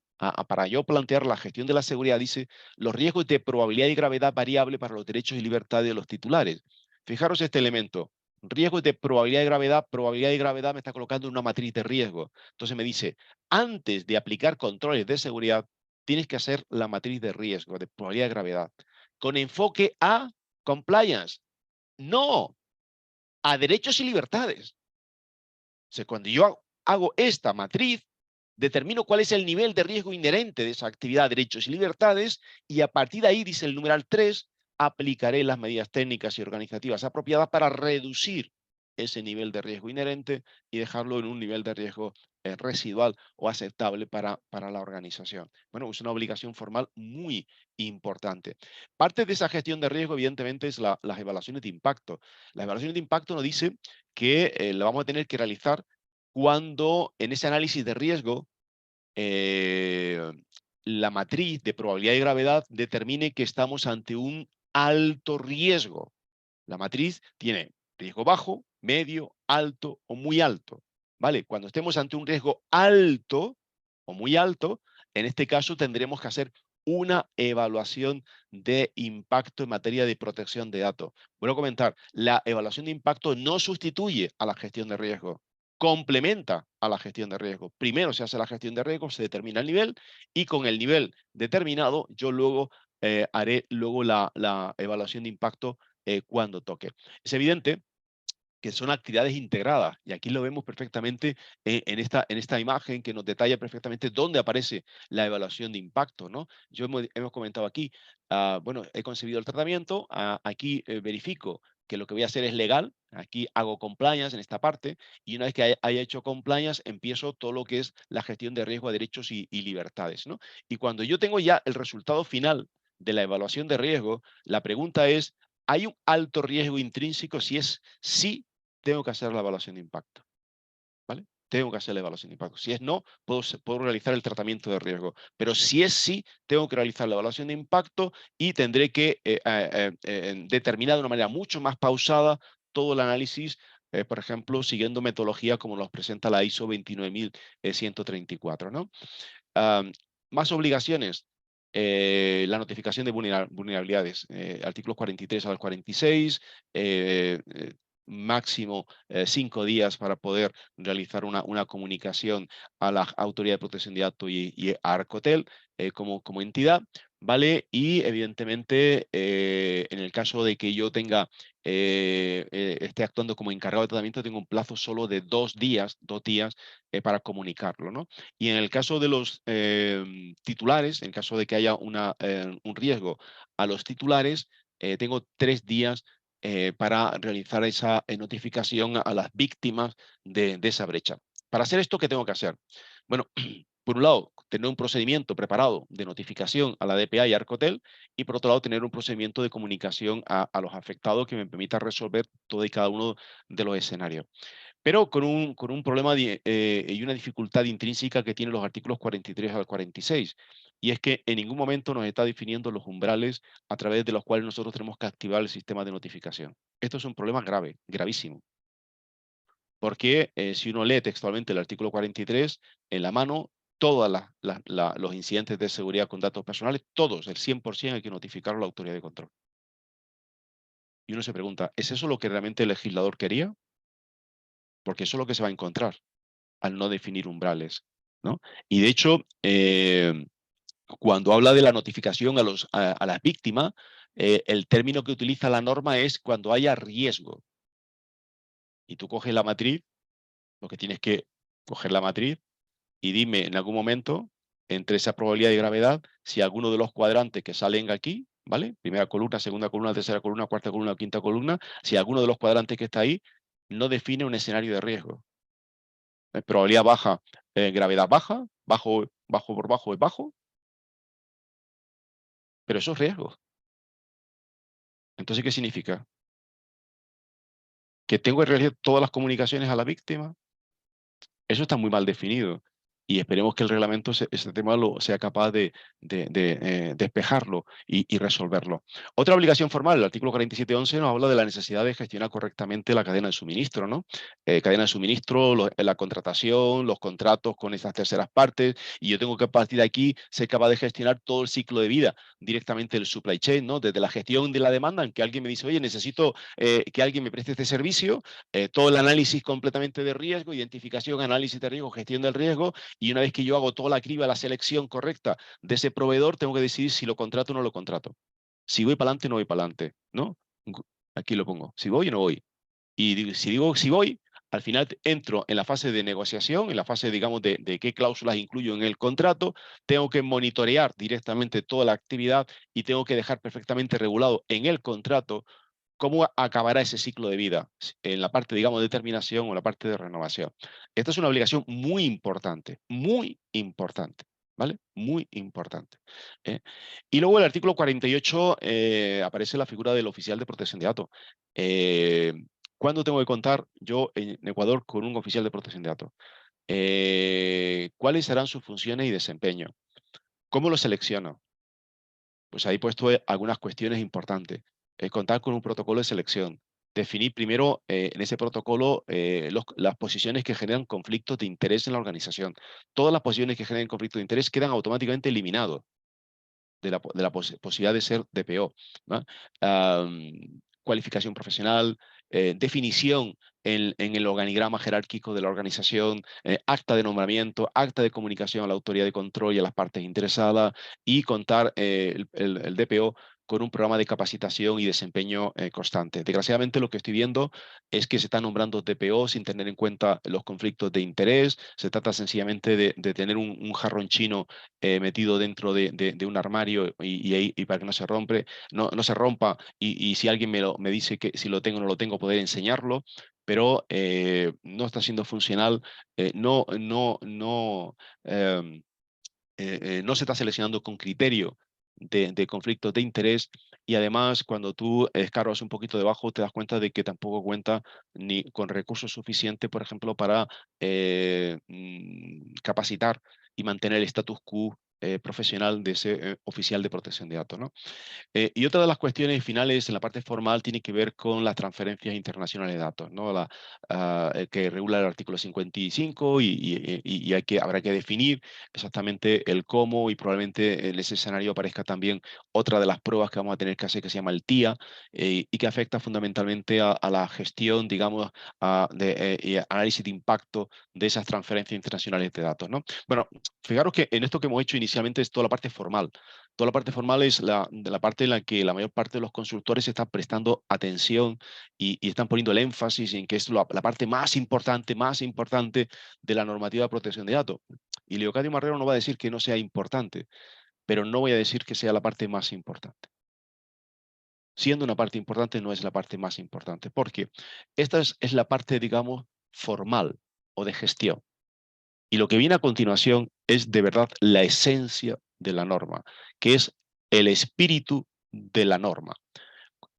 Speaker 7: para yo plantear la gestión de la seguridad, dice los riesgos de probabilidad y gravedad variable para los derechos y libertades de los titulares. Fijaros este elemento, riesgos de probabilidad y gravedad me está colocando en una matriz de riesgo. Entonces me dice, antes de aplicar controles de seguridad, tienes que hacer la matriz de riesgo, de probabilidad y gravedad, con enfoque a compliance, no a derechos y libertades. O sea, cuando yo hago esta matriz, determino cuál es el nivel de riesgo inherente de esa actividad, derechos y libertades, y a partir de ahí, dice el numeral 3, aplicaré las medidas técnicas y organizativas apropiadas para reducir ese nivel de riesgo inherente y dejarlo en un nivel de riesgo residual o aceptable para la organización. Bueno, es una obligación formal muy importante. Parte de esa gestión de riesgo, evidentemente, es las evaluaciones de impacto. Las evaluaciones de impacto nos dice que lo vamos a tener que realizar cuando en ese análisis de riesgo la matriz de probabilidad y gravedad determine que estamos ante un alto riesgo. La matriz tiene riesgo bajo, medio, alto o muy alto. ¿Vale? Cuando estemos ante un riesgo alto o muy alto, en este caso tendremos que hacer una evaluación de impacto en materia de protección de datos. Vuelvo a comentar, la evaluación de impacto no sustituye a la gestión de riesgo, complementa a la gestión de riesgo. Primero se hace la gestión de riesgo, se determina el nivel y con el nivel determinado yo luego haré luego la evaluación de impacto cuando toque. Es evidente que son actividades integradas y aquí lo vemos perfectamente en esta imagen que nos detalla perfectamente dónde aparece la evaluación de impacto, ¿no? Hemos comentado aquí, bueno, he concebido el tratamiento, aquí verifico que lo que voy a hacer es legal, aquí hago compliance en esta parte y una vez que haya hecho compliance empiezo todo lo que es la gestión de riesgo a derechos y libertades, ¿no? Y cuando yo tengo ya el resultado final de la evaluación de riesgo, la pregunta es, ¿hay un alto riesgo intrínseco? Si es sí, tengo que hacer la evaluación de impacto. ¿Vale? Tengo que hacer la evaluación de impacto. Si es no, puedo realizar el tratamiento de riesgo. Pero si es sí, tengo que realizar la evaluación de impacto y tendré que determinar de una manera mucho más pausada todo el análisis, por ejemplo, siguiendo metodología como nos presenta la ISO 29134, ¿no? Más obligaciones. La notificación de vulnerabilidades, artículos 43 al 46, máximo 5 días para poder realizar una comunicación a la Autoridad de Protección de Datos y a Arcotel como entidad, ¿vale? Y evidentemente en el caso de que yo tenga esté actuando como encargado de tratamiento, tengo un plazo solo de 2 días para comunicarlo, ¿no? Y en el caso de los titulares, en caso de que haya un riesgo a los titulares, tengo 3 días para realizar esa notificación a las víctimas de esa brecha. Para hacer esto, ¿qué tengo que hacer? Bueno, por un lado, tener un procedimiento preparado de notificación a la DPA y Arcotel, y por otro lado, tener un procedimiento de comunicación a los afectados que me permita resolver todo y cada uno de los escenarios. Pero con un problema y una dificultad intrínseca que tienen los artículos 43 al 46. y es que en ningún momento nos está definiendo los umbrales a través de los cuales nosotros tenemos que activar el sistema de notificación. Esto es un problema grave, gravísimo. Porque si uno lee textualmente el artículo 43, en la mano, todos los incidentes de seguridad con datos personales, todos, el 100% hay que notificarlo a la autoridad de control. Y uno se pregunta, ¿es eso lo que realmente el legislador quería? Porque eso es lo que se va a encontrar al no definir umbrales, ¿no? Y de hecho, cuando habla de la notificación a las víctimas, el término que utiliza la norma es cuando haya riesgo. Y tú coges la matriz, lo que tienes que coger la matriz y dime en algún momento, entre esa probabilidad de gravedad, si alguno de los cuadrantes que salen aquí, ¿vale? Primera columna, segunda columna, tercera columna, cuarta columna, quinta columna, si alguno de los cuadrantes que está ahí no define un escenario de riesgo. Probabilidad baja, gravedad baja, bajo por bajo es bajo, pero eso es riesgo. Entonces, ¿qué significa? ¿Que tengo que realizar todas las comunicaciones a la víctima? Eso está muy mal definido. Y esperemos que el reglamento ese tema sea capaz de despejarlo y resolverlo. Otra obligación formal, el artículo 47.11 nos habla de la necesidad de gestionar correctamente la cadena de suministro, ¿no? Cadena de suministro, la contratación, los contratos con esas terceras partes, y yo tengo que a partir de aquí ser capaz de gestionar todo el ciclo de vida directamente del supply chain, ¿no? Desde la gestión de la demanda, en que alguien me dice, oye, necesito que alguien me preste este servicio, todo el análisis completamente de riesgo, identificación, análisis de riesgo, gestión del riesgo, y una vez que yo hago toda la criba, la selección correcta de ese proveedor, tengo que decidir si lo contrato o no lo contrato. Si voy para adelante o no voy para adelante, ¿no? Aquí lo pongo, si voy o no voy. Y si digo si voy, al final entro en la fase de negociación, en la fase, digamos, de qué cláusulas incluyo en el contrato, tengo que monitorear directamente toda la actividad y tengo que dejar perfectamente regulado en el contrato cómo acabará ese ciclo de vida en la parte, digamos, de terminación o la parte de renovación. Esta es una obligación muy importante, ¿vale? Muy importante. Y luego el artículo 48 aparece la figura del oficial de protección de datos. ¿Cuándo tengo que contar yo en Ecuador con un oficial de protección de datos? ¿Cuáles serán sus funciones y desempeño? ¿Cómo lo selecciono? Pues ahí he puesto algunas cuestiones importantes. Contar con un protocolo de selección. Definir primero en ese protocolo las posiciones que generan conflictos de interés en la organización. Todas las posiciones que generen conflictos de interés quedan automáticamente eliminados de la posibilidad de ser DPO, ¿no? Cualificación profesional, definición en el organigrama jerárquico de la organización, acta de nombramiento, acta de comunicación a la autoridad de control y a las partes interesadas, y contar el DPO con un programa de capacitación y desempeño constante. Desgraciadamente lo que estoy viendo es que se están nombrando DPO sin tener en cuenta los conflictos de interés. Se trata sencillamente de tener un jarrón chino metido dentro de un armario y para que no se rompa, y si alguien me dice que si lo tengo o no lo tengo, poder enseñarlo, pero no está siendo funcional, no se está seleccionando con criterio de conflictos de interés, y además cuando tú escarbas un poquito debajo te das cuenta de que tampoco cuenta ni con recursos suficientes, por ejemplo, para capacitar y mantener el status quo profesional de ese oficial de protección de datos, ¿no? Y otra de las cuestiones finales en la parte formal tiene que ver con las transferencias internacionales de datos, ¿no? Que regula el artículo 55, y habrá que definir exactamente el cómo, y probablemente en ese escenario aparezca también otra de las pruebas que vamos a tener que hacer, que se llama el TIA, y que afecta fundamentalmente a la gestión, digamos, y análisis de impacto de esas transferencias internacionales de datos, ¿no? Bueno, fijaros que en esto que hemos hecho inicialmente es toda la parte formal. Toda la parte formal es la parte en la que la mayor parte de los consultores están prestando atención y están poniendo el énfasis en que es la parte más importante de la normativa de protección de datos. Y Leocadio Marrero no va a decir que no sea importante, pero no voy a decir que sea la parte más importante. Siendo una parte importante, no es la parte más importante, porque esta es la parte, digamos, formal o de gestión. Y lo que viene a continuación es de verdad la esencia de la norma, que es el espíritu de la norma.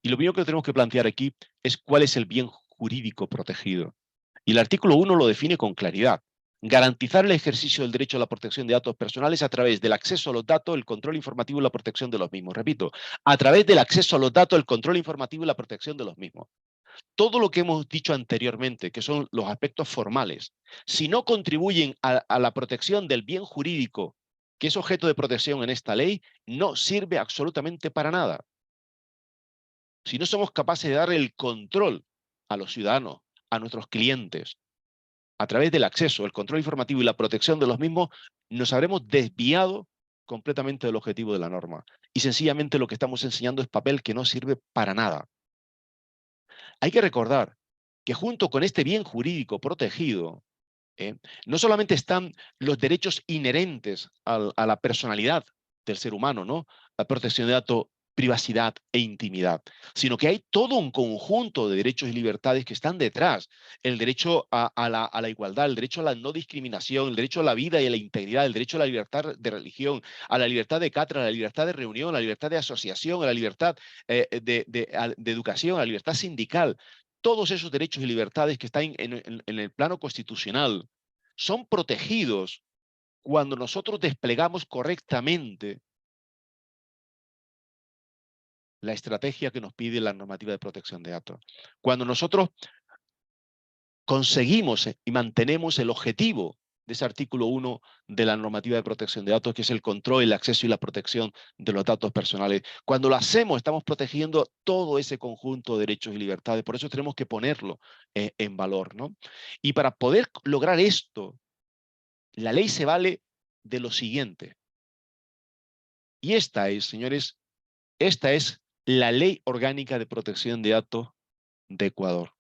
Speaker 7: Y lo primero que tenemos que plantear aquí es cuál es el bien jurídico protegido. Y el artículo 1 lo define con claridad. garantizar el ejercicio del derecho a la protección de datos personales a través del acceso a los datos, el control informativo y la protección de los mismos. Repito, a través del acceso a los datos, el control informativo y la protección de los mismos. Todo lo que hemos dicho anteriormente, que son los aspectos formales, si no contribuyen a la protección del bien jurídico que es objeto de protección en esta ley, no sirve absolutamente para nada. Si no somos capaces de dar el control a los ciudadanos, a nuestros clientes, a través del acceso, el control informativo y la protección de los mismos, nos habremos desviado completamente del objetivo de la norma. Y sencillamente lo que estamos enseñando es papel que no sirve para nada. Hay que recordar que junto con este bien jurídico protegido, no solamente están los derechos inherentes a la personalidad del ser humano, ¿no? La protección de datos, privacidad e intimidad, sino que hay todo un conjunto de derechos y libertades que están detrás. El derecho a la igualdad, el derecho a la no discriminación, el derecho a la vida y a la integridad, el derecho a la libertad de religión, a la libertad de cátedra, a la libertad de reunión, a la libertad de asociación, a la libertad de educación, a la libertad sindical. Todos esos derechos y libertades que están en el plano constitucional son protegidos cuando nosotros desplegamos correctamente la estrategia que nos pide la normativa de protección de datos. Cuando nosotros conseguimos y mantenemos el objetivo de ese artículo 1 de la normativa de protección de datos, que es el control, el acceso y la protección de los datos personales. Cuando lo hacemos, estamos protegiendo todo ese conjunto de derechos y libertades. Por eso tenemos que ponerlo en valor, ¿no? Y para poder lograr esto, la ley se vale de lo siguiente. Y esta es, señores, esta es la Ley Orgánica de Protección de Datos de Ecuador.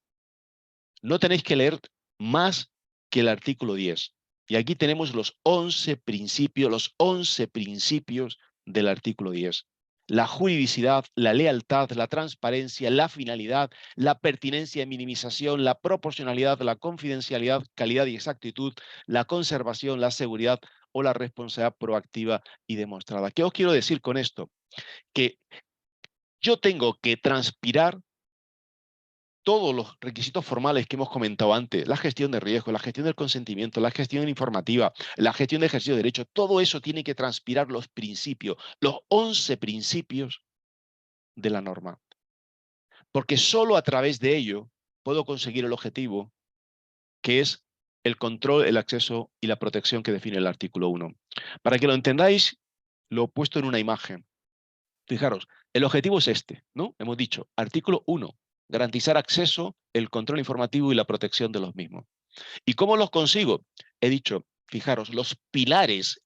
Speaker 7: No tenéis que leer más que el artículo 10. Y aquí tenemos los 11 principios del artículo 10. La juridicidad, la lealtad, la transparencia, la finalidad, la pertinencia y minimización, la proporcionalidad, la confidencialidad, calidad y exactitud, la conservación, la seguridad o la responsabilidad proactiva y demostrada. ¿Qué os quiero decir con esto? Que yo tengo que transpirar todos los requisitos formales que hemos comentado antes, la gestión de riesgo, la gestión del consentimiento, la gestión informativa, la gestión de ejercicio de derecho, todo eso tiene que transpirar los principios, los 11 principios de la norma. Porque solo a través de ello puedo conseguir el objetivo, que es el control, el acceso y la protección que define el artículo 1. Para que lo entendáis, lo he puesto en una imagen. Fijaros, el objetivo es este, ¿no? Hemos dicho, artículo 1, garantizar acceso, el control informativo y la protección de los mismos. ¿Y cómo los consigo? He dicho, fijaros, los pilares.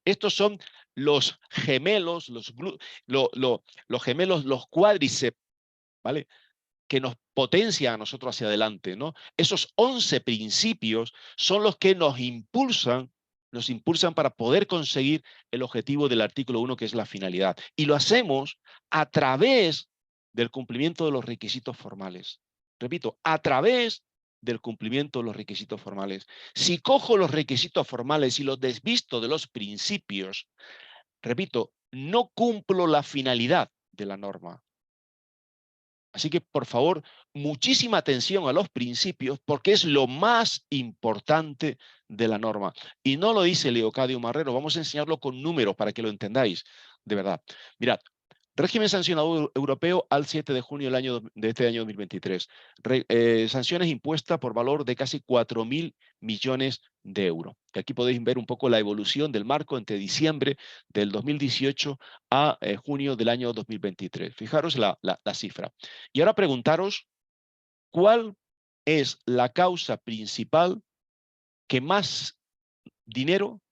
Speaker 7: Estos son los gemelos, los gemelos, los cuádriceps, ¿vale? Que nos potencia a nosotros hacia adelante, ¿no? Esos 11 principios son los que nos impulsan para poder conseguir el objetivo del artículo 1, que es la finalidad. Y lo hacemos a través del cumplimiento de los requisitos formales. Repito, a través del cumplimiento de los requisitos formales. Si cojo los requisitos formales y los desvisto de los principios, repito, no cumplo la finalidad de la norma. Así que, por favor, muchísima atención a los principios, porque es lo más importante de la norma. Y no lo dice Leocadio Marrero, vamos a enseñarlo con números para que lo entendáis, de verdad. Mirad, régimen sancionador europeo al 7 de junio de este año 2023. Sanciones impuestas por valor de casi 4.000 millones de euros. Que aquí podéis ver un poco la evolución del marco entre diciembre del 2018 a junio del año 2023. Fijaros la cifra. Y ahora preguntaros, ¿cuál es la causa principal que más dinero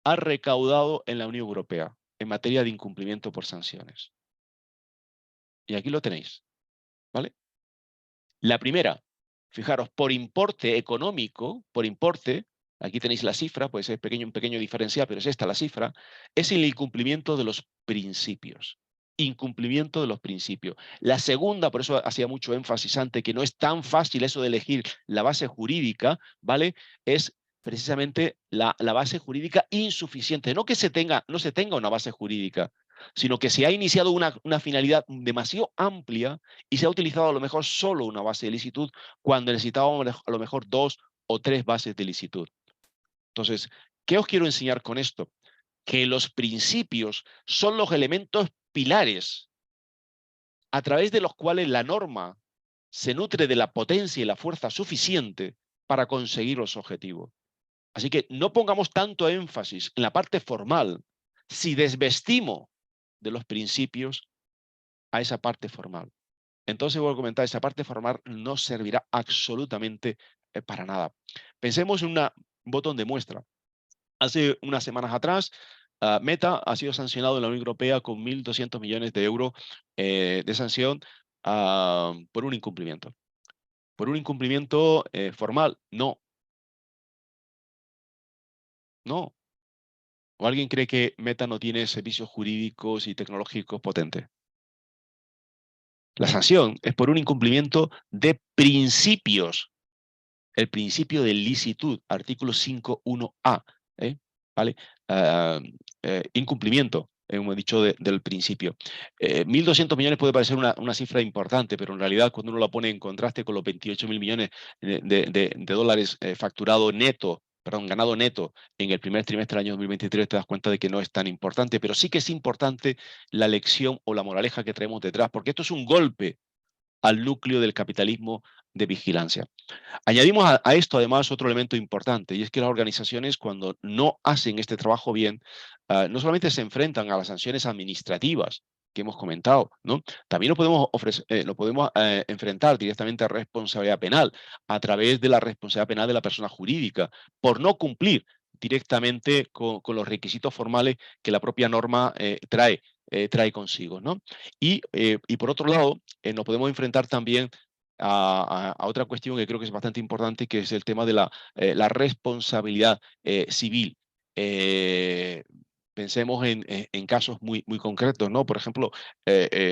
Speaker 7: ha recaudado en la Unión Europea en materia de incumplimiento por sanciones? Y aquí lo tenéis, ¿vale? La primera, fijaros, por importe económico, aquí tenéis la cifra, puede ser un pequeño diferencial, pero es esta la cifra, es el incumplimiento de los principios. Incumplimiento de los principios. La segunda, por eso hacía mucho énfasis antes, que no es tan fácil eso de elegir la base jurídica, ¿vale? Es precisamente la base jurídica insuficiente. No que no se tenga una base jurídica, sino que se ha iniciado una finalidad demasiado amplia y se ha utilizado a lo mejor solo una base de licitud cuando necesitábamos a lo mejor 2 o 3 bases de licitud. Entonces, ¿qué os quiero enseñar con esto? Que los principios son los elementos pilares a través de los cuales la norma se nutre de la potencia y la fuerza suficiente para conseguir los objetivos. Así que no pongamos tanto énfasis en la parte formal si desvestimos de los principios a esa parte formal. Entonces voy a comentar, esa parte formal no servirá absolutamente para nada. Pensemos en un botón de muestra. Hace unas semanas atrás, Meta ha sido sancionado en la Unión Europea con 1.200 millones de euros de sanción por un incumplimiento. ¿Por un incumplimiento formal? No. No. ¿O alguien cree que Meta no tiene servicios jurídicos y tecnológicos potentes? La sanción es por un incumplimiento de principios. El principio de licitud, artículo 5.1a. ¿Vale? Incumplimiento, hemos dicho, del principio. 1.200 millones puede parecer una cifra importante, pero en realidad cuando uno la pone en contraste con los 28.000 millones de dólares facturado neto, perdón, ganado neto en el primer trimestre del año 2023, te das cuenta de que no es tan importante, pero sí que es importante la lección o la moraleja que traemos detrás, porque esto es un golpe al núcleo del capitalismo de vigilancia. Añadimos a esto además otro elemento importante, y es que las organizaciones, cuando no hacen este trabajo bien, no solamente se enfrentan a las sanciones administrativas que hemos comentado, ¿no? También lo podemos enfrentar directamente a responsabilidad penal a través de la responsabilidad penal de la persona jurídica por no cumplir directamente con los requisitos formales que la propia norma trae consigo, ¿no? Y por otro lado, nos podemos enfrentar también a otra cuestión que creo que es bastante importante, que es el tema de la responsabilidad civil. Pensemos en casos muy concretos, ¿no? Por ejemplo,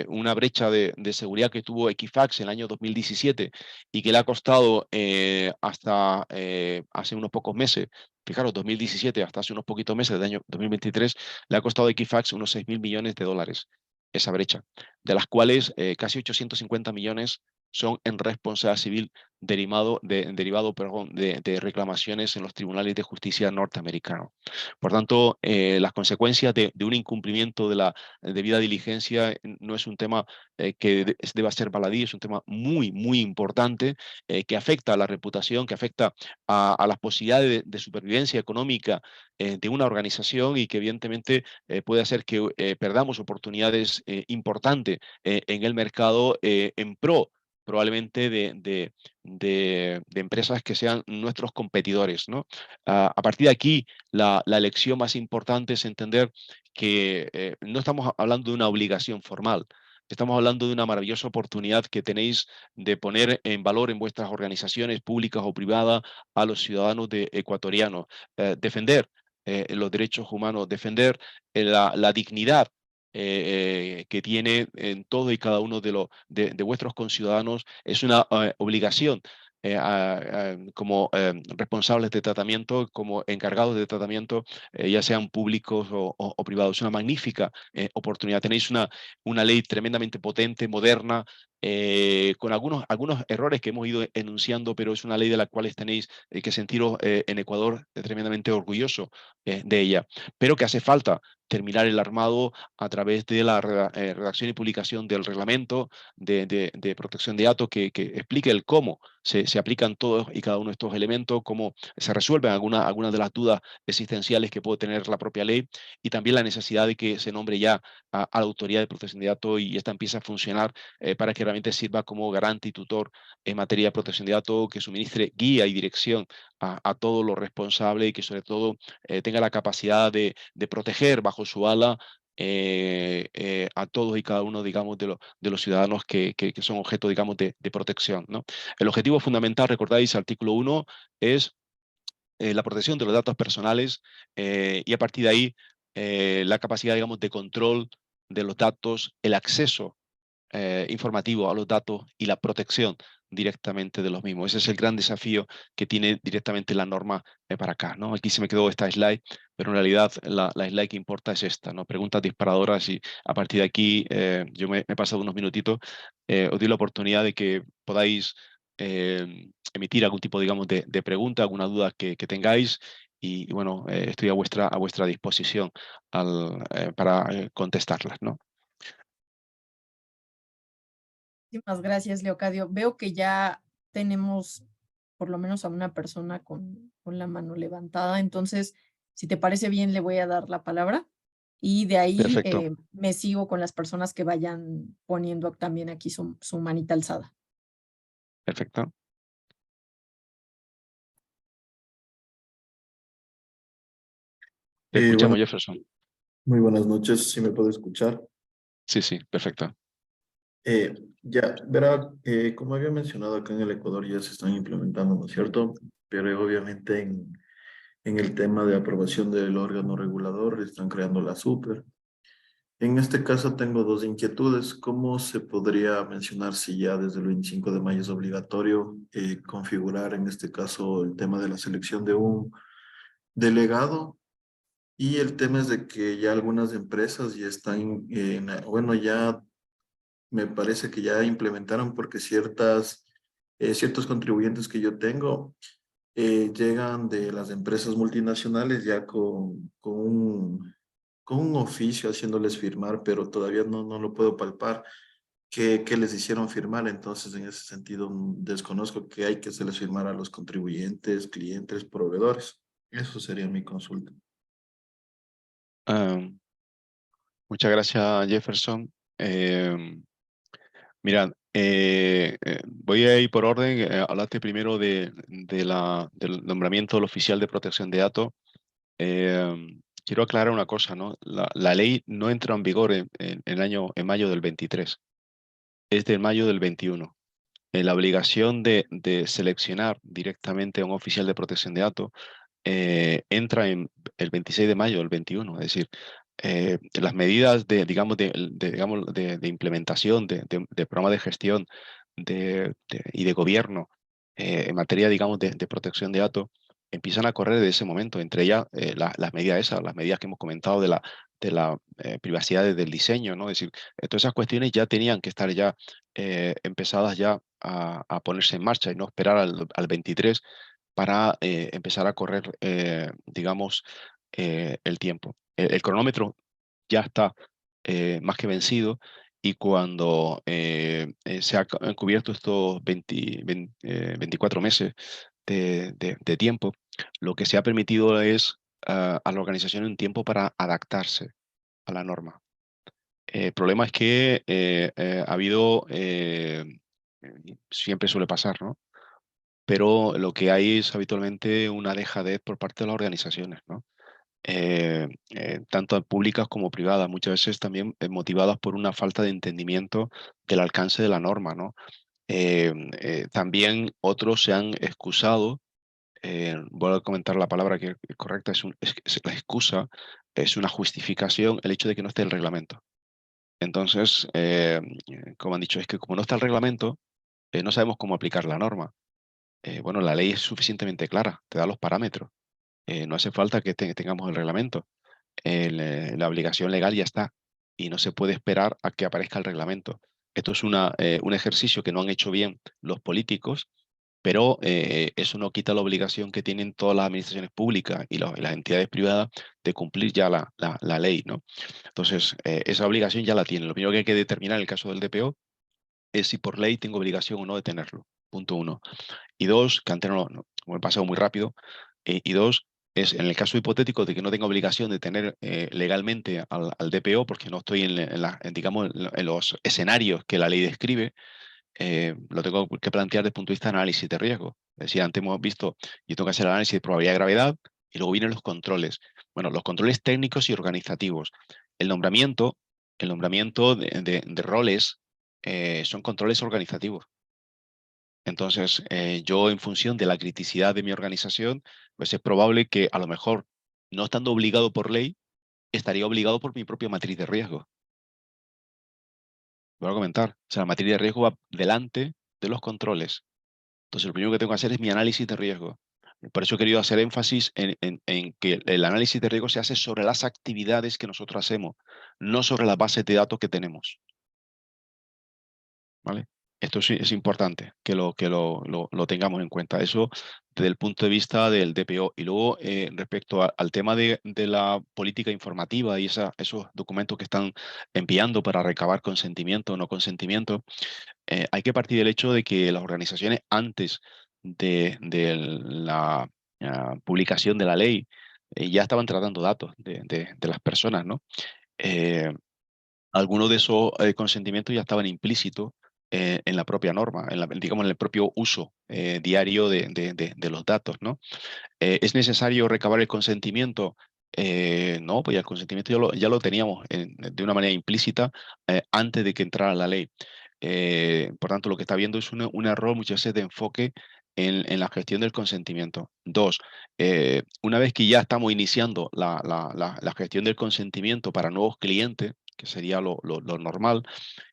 Speaker 7: una brecha de seguridad que tuvo Equifax en el año 2017 y que le ha costado hasta hace unos pocos meses, fijaros, 2017 hasta hace unos poquitos meses del año 2023, le ha costado a Equifax unos 6.000 millones de dólares esa brecha, de las cuales casi 850 millones son en responsabilidad civil derivado de reclamaciones en los tribunales de justicia norteamericanos. Por tanto, las consecuencias de un incumplimiento de la debida diligencia no es un tema que deba ser baladí, es un tema muy importante que afecta a la reputación, que afecta a las posibilidades de supervivencia económica de una organización y que evidentemente puede hacer que perdamos oportunidades importantes en el mercado en pro probablemente de empresas que sean nuestros competidores, ¿no? A partir de aquí, la lección más importante es entender que no estamos hablando de una obligación formal, estamos hablando de una maravillosa oportunidad que tenéis de poner en valor en vuestras organizaciones públicas o privadas a los ciudadanos ecuatorianos, defender los derechos humanos, defender la dignidad que tiene en todo y cada uno de vuestros conciudadanos. Es una obligación como responsables de tratamiento, como encargados de tratamiento, ya sean públicos o privados. Es una magnífica oportunidad. Tenéis una ley tremendamente potente, moderna, con algunos errores que hemos ido enunciando, pero es una ley de la cual tenéis que sentiros en Ecuador tremendamente orgulloso de ella, pero que hace falta terminar el armado a través de la redacción y publicación del reglamento de protección de datos que explique el cómo se aplican todos y cada uno de estos elementos, cómo se resuelven algunas de las dudas existenciales que puede tener la propia ley, y también la necesidad de que se nombre ya a la autoridad de protección de datos y esta empiece a funcionar para que realmente sirva como garante y tutor en materia de protección de datos, que suministre guía y dirección a todos los responsables y que sobre todo tenga la capacidad de proteger bajo su ala a todos y cada uno, digamos, de los ciudadanos que son objeto, digamos, de protección, ¿no? El objetivo fundamental, recordáis, artículo 1, es la protección de los datos personales y a partir de ahí la capacidad, digamos, de control de los datos, el acceso informativo a los datos y la protección directamente de los mismos. Ese es el gran desafío que tiene directamente la norma para acá, ¿no? Aquí se me quedó esta slide, pero en realidad la slide que importa es esta, ¿no? Preguntas disparadoras, y a partir de aquí yo me he pasado unos minutitos. Os doy la oportunidad de que podáis emitir algún tipo, digamos, de pregunta, alguna duda que tengáis. Y bueno, estoy a vuestra disposición para contestarlas, ¿no?
Speaker 1: Muchísimas gracias, Leocadio. Veo que ya tenemos por lo menos a una persona con la mano levantada. Entonces, si te parece bien, le voy a dar la palabra y de ahí
Speaker 7: Perfecto.
Speaker 1: me sigo con las personas que vayan poniendo también aquí su manita alzada.
Speaker 7: Perfecto. Te
Speaker 8: Bueno,
Speaker 7: escuchamos, Jefferson.
Speaker 8: muy buenas noches, si me puede escuchar.
Speaker 7: Sí, sí, perfecto.
Speaker 8: Ya, verá, como había mencionado, acá en el Ecuador ya se están implementando, ¿no es cierto? Pero obviamente en el tema de aprobación del órgano regulador están creando la super. En este caso tengo dos inquietudes. ¿Cómo se podría mencionar si ya desde el 25 de mayo es obligatorio configurar en este caso el tema de la selección de un delegado? Y el tema es de que ya algunas empresas ya están, bueno, ya me parece que ya implementaron porque ciertos contribuyentes que yo tengo llegan de las empresas multinacionales ya con un oficio haciéndoles firmar, pero todavía no lo puedo palpar que les hicieron firmar. Entonces, en ese sentido, desconozco que hay que hacerles firmar a los contribuyentes, clientes, proveedores. Eso sería mi consulta.
Speaker 7: Muchas gracias, Jefferson. Mira, voy a ir por orden. Hablaste primero del nombramiento del oficial de protección de datos. Quiero aclarar una cosa, ¿no? La ley no entra en vigor en mayo del 23, es de mayo del 21. La obligación de seleccionar directamente a un oficial de protección de datos entra en el 26 de mayo del 21. Es decir, las medidas digamos, de implementación de programa de gestión y de gobierno en materia, digamos, de protección de datos empiezan a correr de ese momento. Entre ellas, las medidas esas, las medidas que hemos comentado de la privacidad del diseño, ¿no? Es decir, todas esas cuestiones ya tenían que estar ya empezadas ya a ponerse en marcha y no esperar al 23 para empezar a correr, digamos, el tiempo. El cronómetro ya está más que vencido y cuando se han cubierto estos 24 meses de tiempo, lo que se ha permitido es a la organización un tiempo para adaptarse a la norma. El problema es que ha habido, siempre suele pasar, ¿no? Pero lo que hay es habitualmente una dejadez por parte de las organizaciones, ¿no? Tanto públicas como privadas, muchas veces también motivadas por una falta de entendimiento del alcance de la norma, ¿no? También otros se han excusado, voy a comentar la palabra que es correcta, es la excusa, es una justificación el hecho de que no esté el reglamento. Entonces, como han dicho, es que como no está el reglamento, no sabemos cómo aplicar la norma. Bueno, la ley es suficientemente clara, te da los parámetros. No hace falta que tengamos el reglamento. La obligación legal ya está y no se puede esperar a que aparezca el reglamento. Esto es un ejercicio que no han hecho bien los políticos, pero eso no quita la obligación que tienen todas las administraciones públicas y las entidades privadas de cumplir ya la ley, ¿no? Entonces, esa obligación ya la tienen. Lo primero que hay que determinar en el caso del DPO es si por ley tengo obligación o no de tenerlo. Punto uno. Y dos, que antes como he pasado muy rápido, y dos, es en el caso hipotético de que no tenga obligación de tener legalmente al DPO, porque no estoy digamos, en los escenarios que la ley describe, lo tengo que plantear desde el punto de vista de análisis de riesgo. Es decir, antes hemos visto, yo tengo que hacer el análisis de probabilidad de gravedad y luego vienen los controles. Bueno, los controles técnicos y organizativos. El nombramiento de roles son controles organizativos. Entonces, yo en función de la criticidad de mi organización, pues es probable que a lo mejor, no estando obligado por ley, estaría obligado por mi propia matriz de riesgo. Voy a comentar. O sea, la matriz de riesgo va delante de los controles. Entonces, lo primero que tengo que hacer es mi análisis de riesgo. Por eso he querido hacer énfasis en que el análisis de riesgo se hace sobre las actividades que nosotros hacemos, no sobre las bases de datos que tenemos. ¿Vale? Esto sí es importante que lo tengamos en cuenta. Eso desde el punto de vista del DPO. Y luego, respecto al tema de la política informativa y esos documentos que están enviando para recabar consentimiento o no consentimiento, hay que partir del hecho de que las organizaciones, antes de la publicación de la ley, ya estaban tratando datos de las personas, ¿no? Algunos de esos consentimientos ya estaban implícitos en la propia norma, digamos, en el propio uso diario de los datos, ¿no? ¿Es necesario recabar el consentimiento? No, pues ya el consentimiento ya lo teníamos de una manera implícita antes de que entrara la ley. Por tanto, lo que está viendo es un error muchas veces de enfoque en la gestión del consentimiento. Dos, una vez que ya estamos iniciando la gestión del consentimiento para nuevos clientes, que sería lo normal,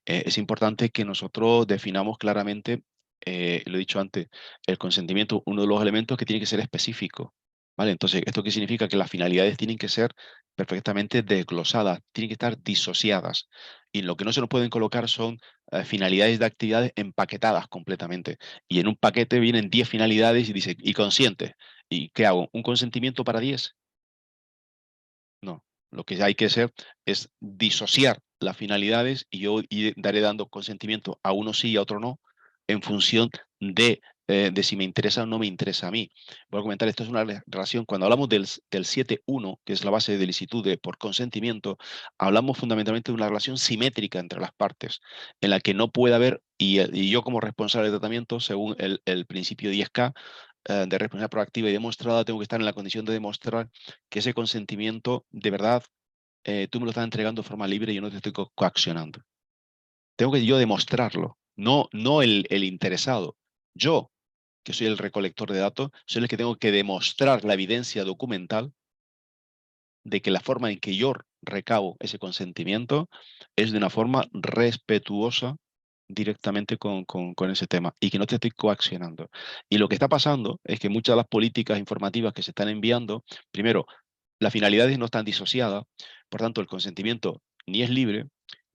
Speaker 7: es importante que nosotros definamos claramente, lo he dicho antes, el consentimiento, uno de los elementos que tiene que ser específico. ¿Vale? Entonces, ¿esto qué significa? Que las finalidades tienen que ser perfectamente desglosadas, tienen que estar disociadas. Y lo que no se nos pueden colocar son finalidades de actividades empaquetadas completamente. Y en un paquete vienen 10 finalidades y dice, y consciente. ¿Y qué hago? ¿Un consentimiento para 10? No. Lo que hay que hacer es disociar las finalidades y yo daré dando consentimiento a uno sí y a otro no en función de si me interesa o no me interesa a mí. Voy a comentar, esto es una relación, cuando hablamos del 7.1, que es la base de licitud por consentimiento, hablamos fundamentalmente de una relación simétrica entre las partes, en la que no puede haber, y yo como responsable de tratamiento, según el principio 10K, de responsabilidad proactiva y demostrada, tengo que estar en la condición de demostrar que ese consentimiento, de verdad, tú me lo estás entregando de forma libre y yo no te estoy coaccionando. Tengo que yo demostrarlo, no el interesado. Yo, que soy el recolector de datos, soy el que tengo que demostrar la evidencia documental de que la forma en que yo recabo ese consentimiento es de una forma respetuosa directamente con ese tema y que no te estoy coaccionando. Y lo que está pasando es que muchas de las políticas informativas que se están enviando, primero, las finalidades no están disociadas, por tanto el consentimiento ni es libre,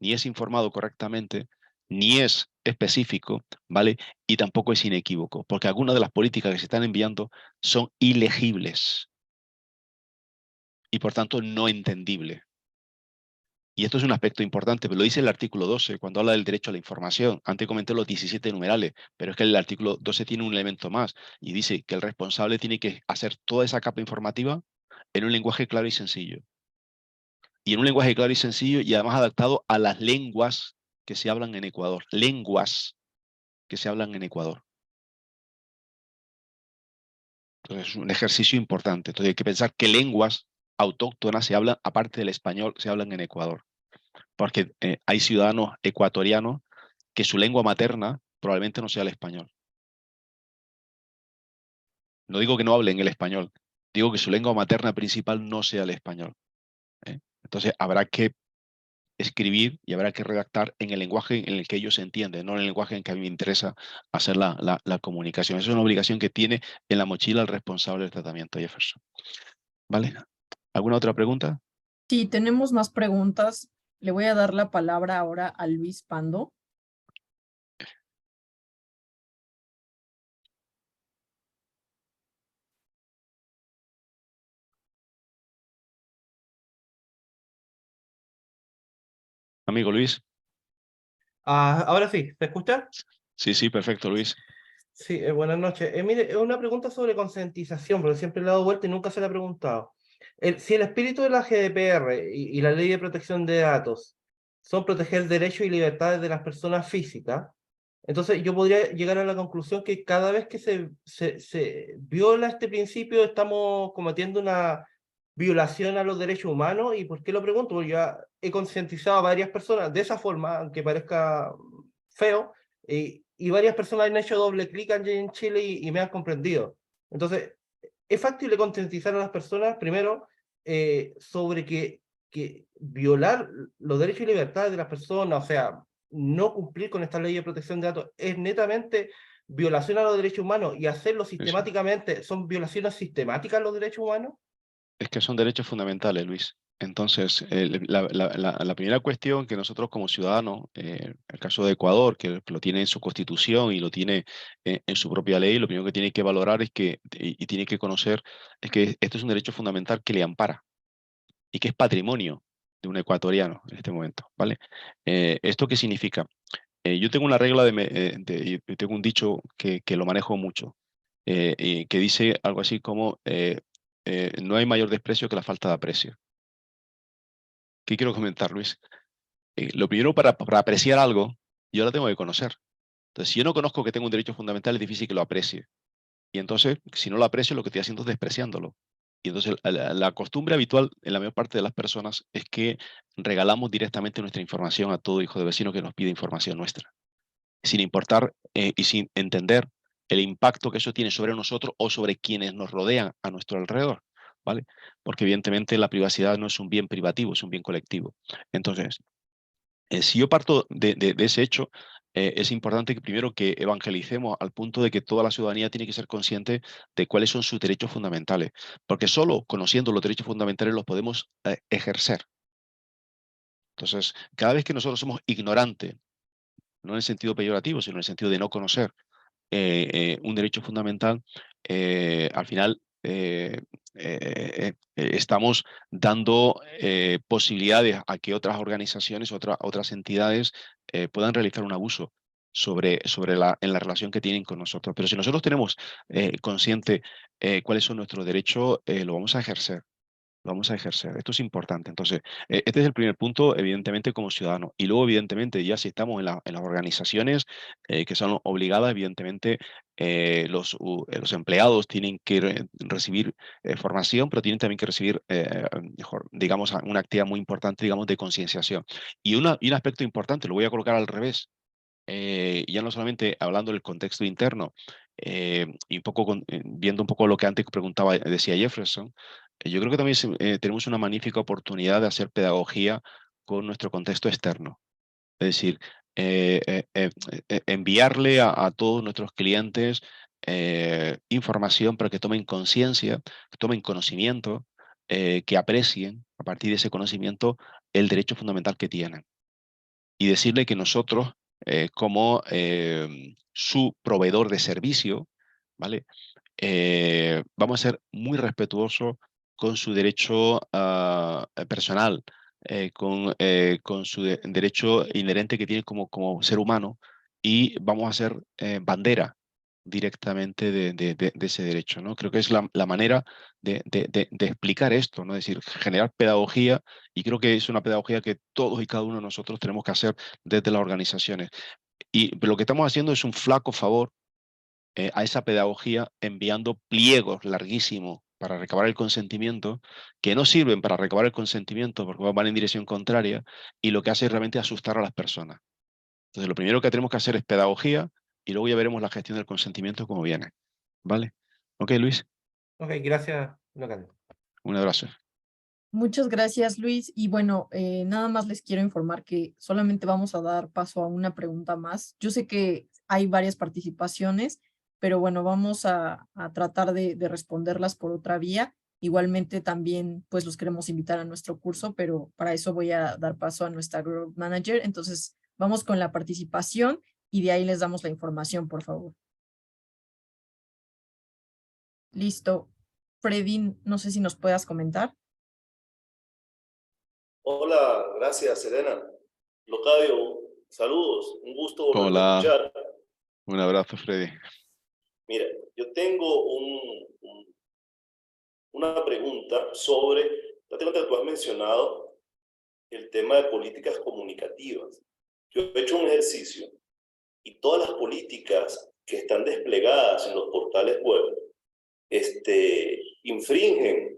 Speaker 7: ni es informado correctamente, ni es específico, ¿vale? Y tampoco es inequívoco, porque algunas de las políticas que se están enviando son ilegibles y por tanto no entendibles. Y esto es un aspecto importante, pero lo dice el artículo 12, cuando habla del derecho a la información. Antes comenté los 17 numerales, pero es que el artículo 12 tiene un elemento más y dice que el responsable tiene que hacer toda esa capa informativa en un lenguaje claro y sencillo. Y en un lenguaje claro y sencillo y además adaptado a las lenguas que se hablan en Ecuador. Lenguas que se hablan en Ecuador. Entonces es un ejercicio importante. Entonces hay que pensar qué lenguas autóctonas se hablan, aparte del español, se hablan en Ecuador. Porque hay ciudadanos ecuatorianos que su lengua materna probablemente no sea el español. No digo que no hablen el español, digo que su lengua materna principal no sea el español. Entonces habrá que escribir y habrá que redactar en el lenguaje en el que ellos se entienden, no en el lenguaje en que a mí me interesa hacer la comunicación. Esa es una obligación que tiene en la mochila el responsable del tratamiento, Jefferson. ¿Vale? ¿Alguna otra pregunta?
Speaker 1: Sí, tenemos más preguntas. Le voy a dar la palabra ahora a Luis Pando.
Speaker 7: Amigo Luis.
Speaker 9: Ahora sí, ¿se escucha?
Speaker 7: Sí, sí, perfecto, Luis.
Speaker 9: Sí, buenas noches. Mire, es una pregunta sobre concientización, porque siempre le he dado vuelta y nunca se la he preguntado. Si el espíritu de la GDPR y la Ley de Protección de Datos son proteger derechos y libertades de las personas físicas, entonces yo podría llegar a la conclusión que cada vez que se viola este principio estamos cometiendo una violación a los derechos humanos. ¿Y por qué lo pregunto? Porque ya he concientizado a varias personas de esa forma, aunque parezca feo, y varias personas han hecho doble clic allí en Chile y me han comprendido. Entonces, es factible concientizar a las personas, primero, sobre que violar los derechos y libertades de las personas, o sea, no cumplir con esta ley de protección de datos, es netamente violación a los derechos humanos, y hacerlo sistemáticamente, ¿son violaciones sistemáticas a los derechos humanos?
Speaker 7: Es que son derechos fundamentales, Luis. Entonces, la primera cuestión que nosotros como ciudadanos, el caso de Ecuador, que lo tiene en su constitución y lo tiene en su propia ley, lo primero que tiene que valorar es que, y tiene que conocer, es que esto es un derecho fundamental que le ampara y que es patrimonio de un ecuatoriano en este momento, ¿vale? ¿Esto qué significa? Yo tengo una regla y tengo un dicho que lo manejo mucho, y que dice algo así como, no hay mayor desprecio que la falta de aprecio. ¿Qué quiero comentar, Luis? Lo primero para apreciar algo, yo lo tengo que conocer. Entonces, si yo no conozco que tengo un derecho fundamental, es difícil que lo aprecie. Y entonces, si no lo aprecio, lo que estoy haciendo es despreciándolo. Y entonces, la costumbre habitual en la mayor parte de las personas es que regalamos directamente nuestra información a todo hijo de vecino que nos pide información nuestra, sin importar y sin entender el impacto que eso tiene sobre nosotros o sobre quienes nos rodean a nuestro alrededor, ¿vale? Porque evidentemente la privacidad no es un bien privativo, es un bien colectivo. Entonces, si yo parto de ese hecho, es importante que primero que evangelicemos al punto de que toda la ciudadanía tiene que ser consciente de cuáles son sus derechos fundamentales, porque solo conociendo los derechos fundamentales los podemos ejercer. Entonces, cada vez que nosotros somos ignorantes, no en el sentido peyorativo, sino en el sentido de no conocer un derecho fundamental, al final estamos dando posibilidades a que otras organizaciones, otras entidades puedan realizar un abuso en la relación que tienen con nosotros. Pero si nosotros tenemos consciente cuáles son nuestros derechos, lo vamos a ejercer. Lo vamos a ejercer. Esto es importante. Entonces, este es el primer punto, evidentemente, como ciudadano. Y luego, evidentemente, ya si estamos en las organizaciones que son obligadas, evidentemente, los empleados tienen que recibir formación, pero tienen también que recibir, digamos, una actividad muy importante, digamos, de concienciación. Y un aspecto importante, lo voy a colocar al revés, ya no solamente hablando del contexto interno, y un poco viendo un poco lo que antes preguntaba, decía Jefferson, yo creo que también tenemos una magnífica oportunidad de hacer pedagogía con nuestro contexto externo. Es decir, enviarle a todos nuestros clientes información para que tomen conciencia, que tomen conocimiento, que aprecien a partir de ese conocimiento el derecho fundamental que tienen. Y decirle que nosotros, como su proveedor de servicio, ¿vale? Vamos a ser muy respetuosos con su derecho personal, con su derecho inherente que tiene como ser humano, y vamos a ser bandera directamente de ese derecho, ¿no? Creo que es la manera de explicar esto, ¿no? Es decir, generar pedagogía, y creo que es una pedagogía que todos y cada uno de nosotros tenemos que hacer desde las organizaciones. Y lo que estamos haciendo es un flaco favor a esa pedagogía, enviando pliegos larguísimos para recabar el consentimiento, que no sirven para recabar el consentimiento porque van en dirección contraria, y lo que hace es realmente asustar a las personas. Entonces, lo primero que tenemos que hacer es pedagogía, y luego ya veremos la gestión del consentimiento como viene. ¿Vale? Ok, Luis,
Speaker 9: Ok, gracias, Locan.
Speaker 7: un abrazo.
Speaker 1: Muchas gracias, Luis. Y bueno, nada más les quiero informar que solamente vamos a dar paso a una pregunta más. Yo sé que hay varias participaciones, pero bueno, vamos a tratar de responderlas por otra vía. Igualmente también, pues los queremos invitar a nuestro curso, pero para eso voy a dar paso a nuestra Group Manager. Entonces, vamos con la participación y de ahí les damos la información, por favor. Listo. Freddy, no sé si nos puedas comentar.
Speaker 10: Hola, gracias, Serena. Locadio, saludos, un gusto volverte a
Speaker 7: Hola,
Speaker 10: escuchar.
Speaker 7: un abrazo, Freddy.
Speaker 10: Mira, yo tengo una pregunta sobre, prácticamente tú has mencionado el tema de políticas comunicativas. Yo he hecho un ejercicio y todas las políticas que están desplegadas en los portales web infringen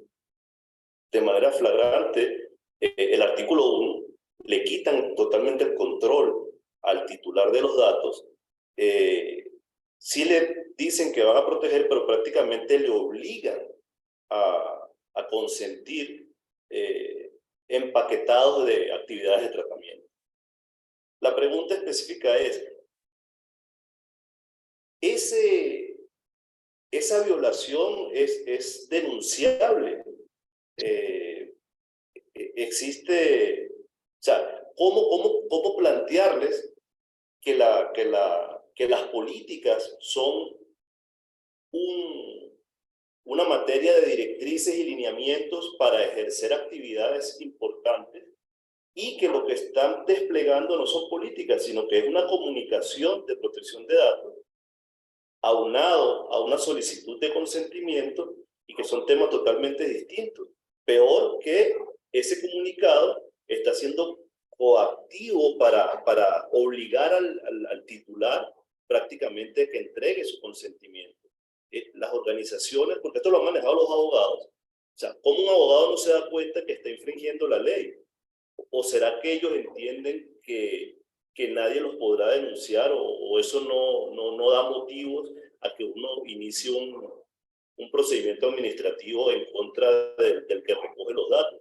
Speaker 10: de manera flagrante el artículo 1, le quitan totalmente el control al titular de los datos. Sí le dicen que van a proteger, pero prácticamente le obligan a consentir empaquetados de actividades de tratamiento. La pregunta específica es, ¿esa violación es denunciable? existe, o sea, ¿cómo plantearles que las políticas son una materia de directrices y lineamientos para ejercer actividades importantes y que lo que están desplegando no son políticas, sino que es una comunicación de protección de datos aunado a una solicitud de consentimiento y que son temas totalmente distintos? Peor que ese comunicado está siendo coactivo para obligar al titular prácticamente que entregue su consentimiento. Las organizaciones, porque esto lo han manejado los abogados, o sea, ¿cómo un abogado no se da cuenta que está infringiendo la ley? ¿O será que ellos entienden que nadie los podrá denunciar o eso no da motivos a que uno inicie un procedimiento administrativo en contra del que recoge los datos?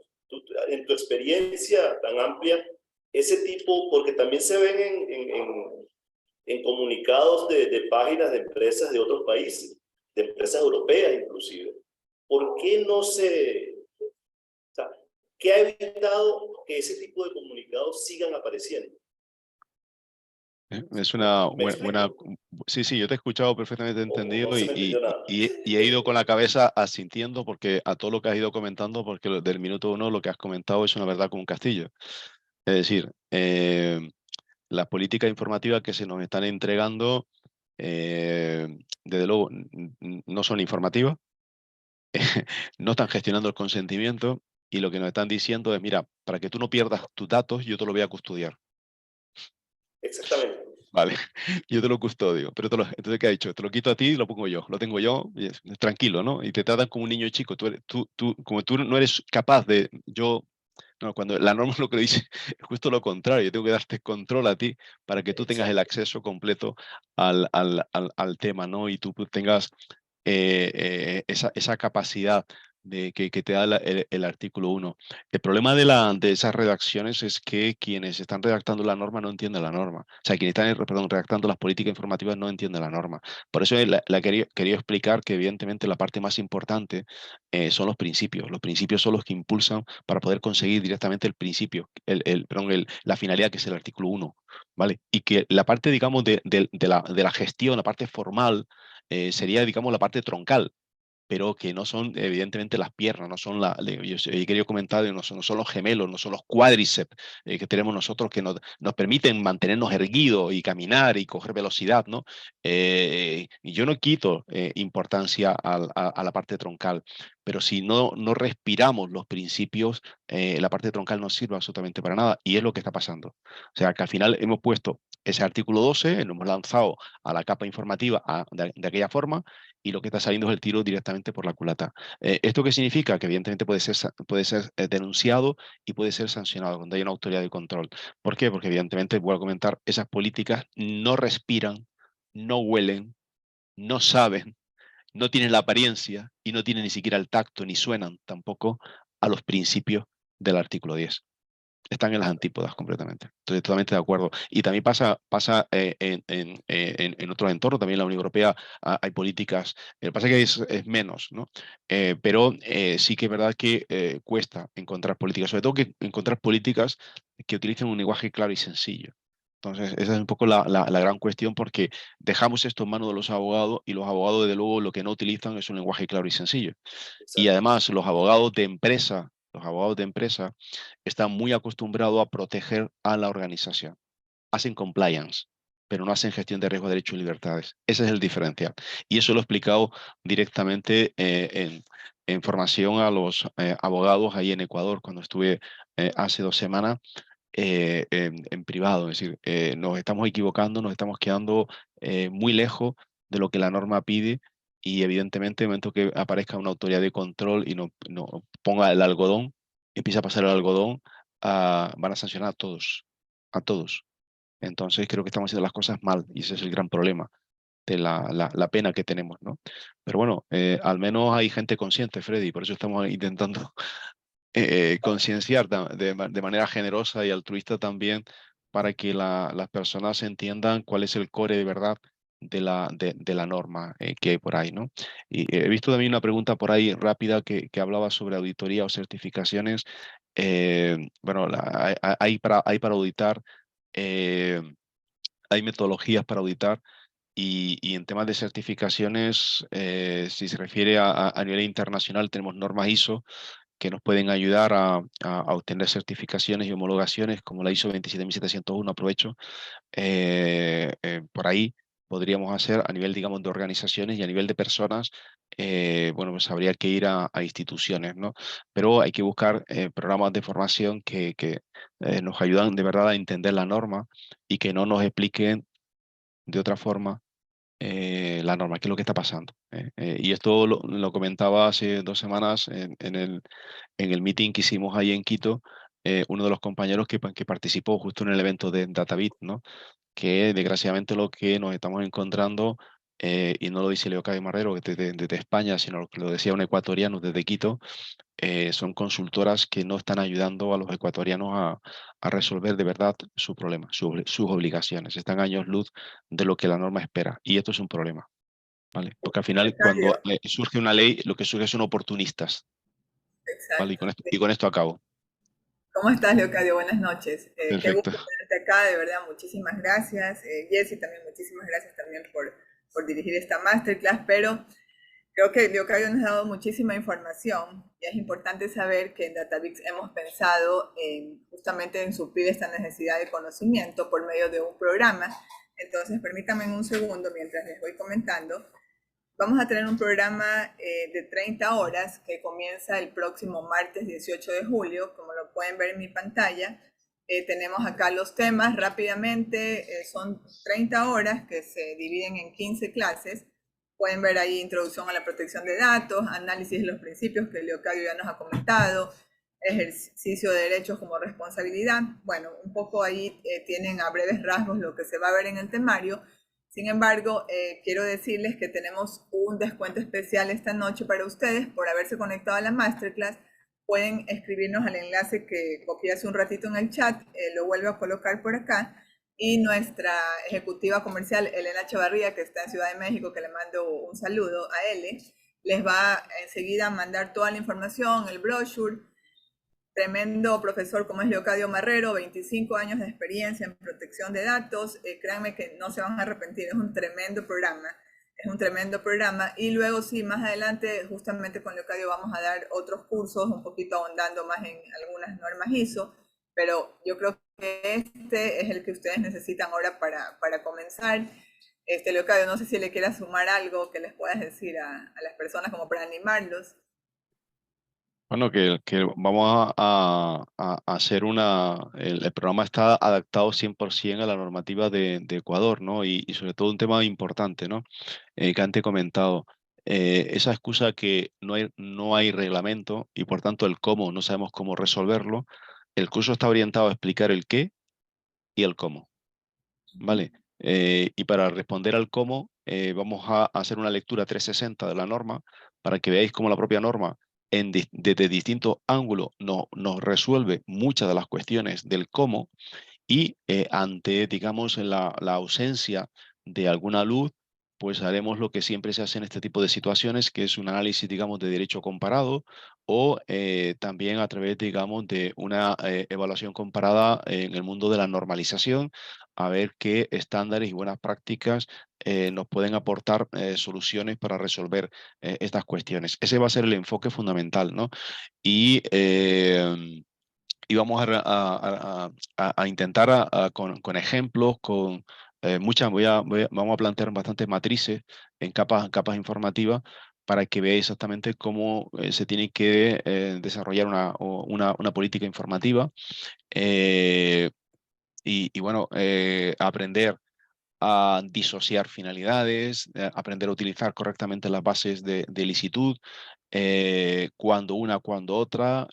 Speaker 10: En tu experiencia tan amplia, ese tipo, porque también se ven en comunicados de páginas de empresas de otros países, de empresas europeas inclusive, ¿por qué no se... O sea, ¿qué ha evitado que ese tipo de comunicados sigan apareciendo?
Speaker 2: Es una buena... Sí, sí, yo te he escuchado perfectamente entendido y he ido con la cabeza asintiendo porque a todo lo que has ido comentando, porque del minuto uno lo que has comentado es una verdad como un castillo. Es decir, las políticas informativas que se nos están entregando, desde luego, no son informativas, no están gestionando el consentimiento y lo que nos están diciendo es, mira, para que tú no pierdas tus datos, yo te lo voy a custodiar.
Speaker 10: Exactamente.
Speaker 2: Vale, yo te lo custodio, pero entonces, ¿qué ha dicho? Te lo quito a ti y lo pongo yo, lo tengo yo, y tranquilo, ¿no? Y te tratan como un niño chico, como tú no eres capaz de, no, cuando la norma lo que dice es justo lo contrario, yo tengo que darte control a ti para que tú tengas el acceso completo al tema, ¿no? Y tú tengas esa capacidad que te da el artículo 1. El problema de esas redacciones es que quienes están redactando la norma no entienden la norma. O sea, quienes están redactando las políticas informativas no entienden la norma. Por eso quería explicar que evidentemente la parte más importante son los principios. Los principios son los que impulsan para poder conseguir directamente el principio, la finalidad que es el artículo 1. ¿Vale? Y que la parte, digamos, de la gestión, la parte formal, sería, digamos, la parte troncal, pero que no son evidentemente las piernas, no son yo he querido comentar, no son los gemelos, no son los cuádriceps que tenemos nosotros que nos permiten mantenernos erguidos y caminar y coger velocidad, ¿no? Y yo no quito importancia a la parte troncal, pero si no respiramos los principios, la parte troncal no sirve absolutamente para nada y es lo que está pasando. O sea, que al final hemos puesto ese artículo 12, lo hemos lanzado a la capa informativa de aquella forma, y lo que está saliendo es el tiro directamente por la culata. ¿Esto qué significa? Que evidentemente puede ser denunciado y puede ser sancionado cuando hay una autoridad de control. ¿Por qué? Porque evidentemente, voy a comentar, esas políticas no respiran, no huelen, no saben, no tienen la apariencia y no tienen ni siquiera el tacto, ni suenan tampoco a los principios del artículo 10. Están en las antípodas completamente. Estoy totalmente de acuerdo. Y también pasa en otros entornos, también en la Unión Europea hay políticas, lo que pasa es que es menos, ¿no? Pero sí que es verdad que cuesta encontrar políticas, sobre todo que encontrar políticas que utilicen un lenguaje claro y sencillo. Entonces, esa es un poco la gran cuestión, porque dejamos esto en manos de los abogados y los abogados, desde luego, lo que no utilizan es un lenguaje claro y sencillo. Y además, los abogados de empresa están muy acostumbrados a proteger a la organización. Hacen compliance, pero no hacen gestión de riesgo, derechos y libertades. Ese es el diferencial. Y eso lo he explicado directamente en formación a los abogados ahí en Ecuador, cuando estuve hace 2 semanas en privado. Es decir, nos estamos equivocando, nos estamos quedando muy lejos de lo que la norma pide. Y evidentemente, en el momento que aparezca una autoridad de control y no ponga el algodón, empieza a pasar el algodón, van a sancionar a todos. A todos. Entonces creo que estamos haciendo las cosas mal y ese es el gran problema de la pena que tenemos, ¿no? Pero bueno, al menos hay gente consciente, Freddy, por eso estamos intentando concienciar de manera generosa y altruista también, para que las personas entiendan cuál es el core de verdad
Speaker 7: de la norma que hay por ahí, ¿no? Y he visto también una pregunta por ahí rápida que hablaba sobre auditoría o certificaciones. Bueno, hay para auditar, hay metodologías para auditar. Y en temas de certificaciones, si se refiere a nivel internacional, tenemos normas ISO que nos pueden ayudar a obtener certificaciones y homologaciones, como la ISO 27701, aprovecho. Por ahí podríamos hacer a nivel, digamos, de organizaciones y a nivel de personas, bueno, pues habría que ir a instituciones, ¿no? Pero hay que buscar programas de formación que nos ayudan de verdad a entender la norma y que no nos expliquen de otra forma la norma, qué es lo que está pasando. Y esto lo comentaba hace 2 semanas en el meeting que hicimos ahí en Quito, uno de los compañeros que participó justo en el evento de DataBit, ¿no? Que desgraciadamente lo que nos estamos encontrando, y no lo dice Leocadio Marrero desde España, sino que lo decía un ecuatoriano desde Quito, son consultoras que no están ayudando a los ecuatorianos a resolver de verdad su problema, sus obligaciones. Están años luz de lo que la norma espera. Y esto es un problema, ¿vale? Porque al final, cuando surge una ley, lo que surge son oportunistas. ¿Vale? Y con esto acabo.
Speaker 11: ¿Cómo estás, Leocadio? Buenas noches. Qué
Speaker 7: Perfecto.
Speaker 11: gusto tenerte acá, de verdad, muchísimas gracias. Jessy, también muchísimas gracias también por dirigir esta masterclass, pero creo que Leocadio nos ha dado muchísima información y es importante saber que en DataBix hemos pensado justamente en suplir esta necesidad de conocimiento por medio de un programa. Entonces, permítanme un segundo mientras les voy comentando. Vamos a tener un programa de 30 horas que comienza el próximo martes 18 de julio, como lo pueden ver en mi pantalla. Tenemos acá los temas rápidamente, son 30 horas que se dividen en 15 clases. Pueden ver ahí introducción a la protección de datos, análisis de los principios que Leocadio ya nos ha comentado, ejercicio de derechos como responsabilidad. Bueno, un poco ahí tienen a breves rasgos lo que se va a ver en el temario. Sin embargo, quiero decirles que tenemos un descuento especial esta noche para ustedes por haberse conectado a la masterclass. Pueden escribirnos al enlace que copié hace un ratito en el chat, lo vuelvo a colocar por acá. Y nuestra ejecutiva comercial, Elena Chavarría, que está en Ciudad de México, que le mando un saludo a Ele, les va enseguida a mandar toda la información, el brochure. Tremendo profesor como es Leocadio Marrero, 25 años de experiencia en protección de datos. Créanme que no se van a arrepentir, es un tremendo programa. Es un tremendo programa. Y luego sí, más adelante, justamente con Leocadio vamos a dar otros cursos, un poquito ahondando más en algunas normas ISO. Pero yo creo que este es el que ustedes necesitan ahora para comenzar. Leocadio, no sé si le quieras sumar algo que les puedas decir a las personas como para animarlos.
Speaker 7: Bueno, que vamos a hacer el programa está adaptado 100% a la normativa de Ecuador, ¿no? Y sobre todo un tema importante, ¿no? Que antes he comentado, esa excusa que no hay reglamento y por tanto el cómo, no sabemos cómo resolverlo. El curso está orientado a explicar el qué y el cómo, ¿vale? Y para responder al cómo, vamos a hacer una lectura 360 de la norma para que veáis cómo la propia norma desde distintos ángulos nos resuelve muchas de las cuestiones del cómo y ante, digamos, la ausencia de alguna luz, pues haremos lo que siempre se hace en este tipo de situaciones, que es un análisis, digamos, de derecho comparado o también a través, digamos, de una evaluación comparada en el mundo de la normalización, a ver qué estándares y buenas prácticas nos pueden aportar soluciones para resolver estas cuestiones. Ese va a ser el enfoque fundamental, ¿no? Y vamos a intentar con ejemplos, con muchas, vamos a plantear bastantes matrices en capas informativas para que veáis exactamente cómo se tiene que desarrollar una política informativa y bueno, aprender a disociar finalidades, aprender a utilizar correctamente las bases de licitud, cuando una, cuando otra,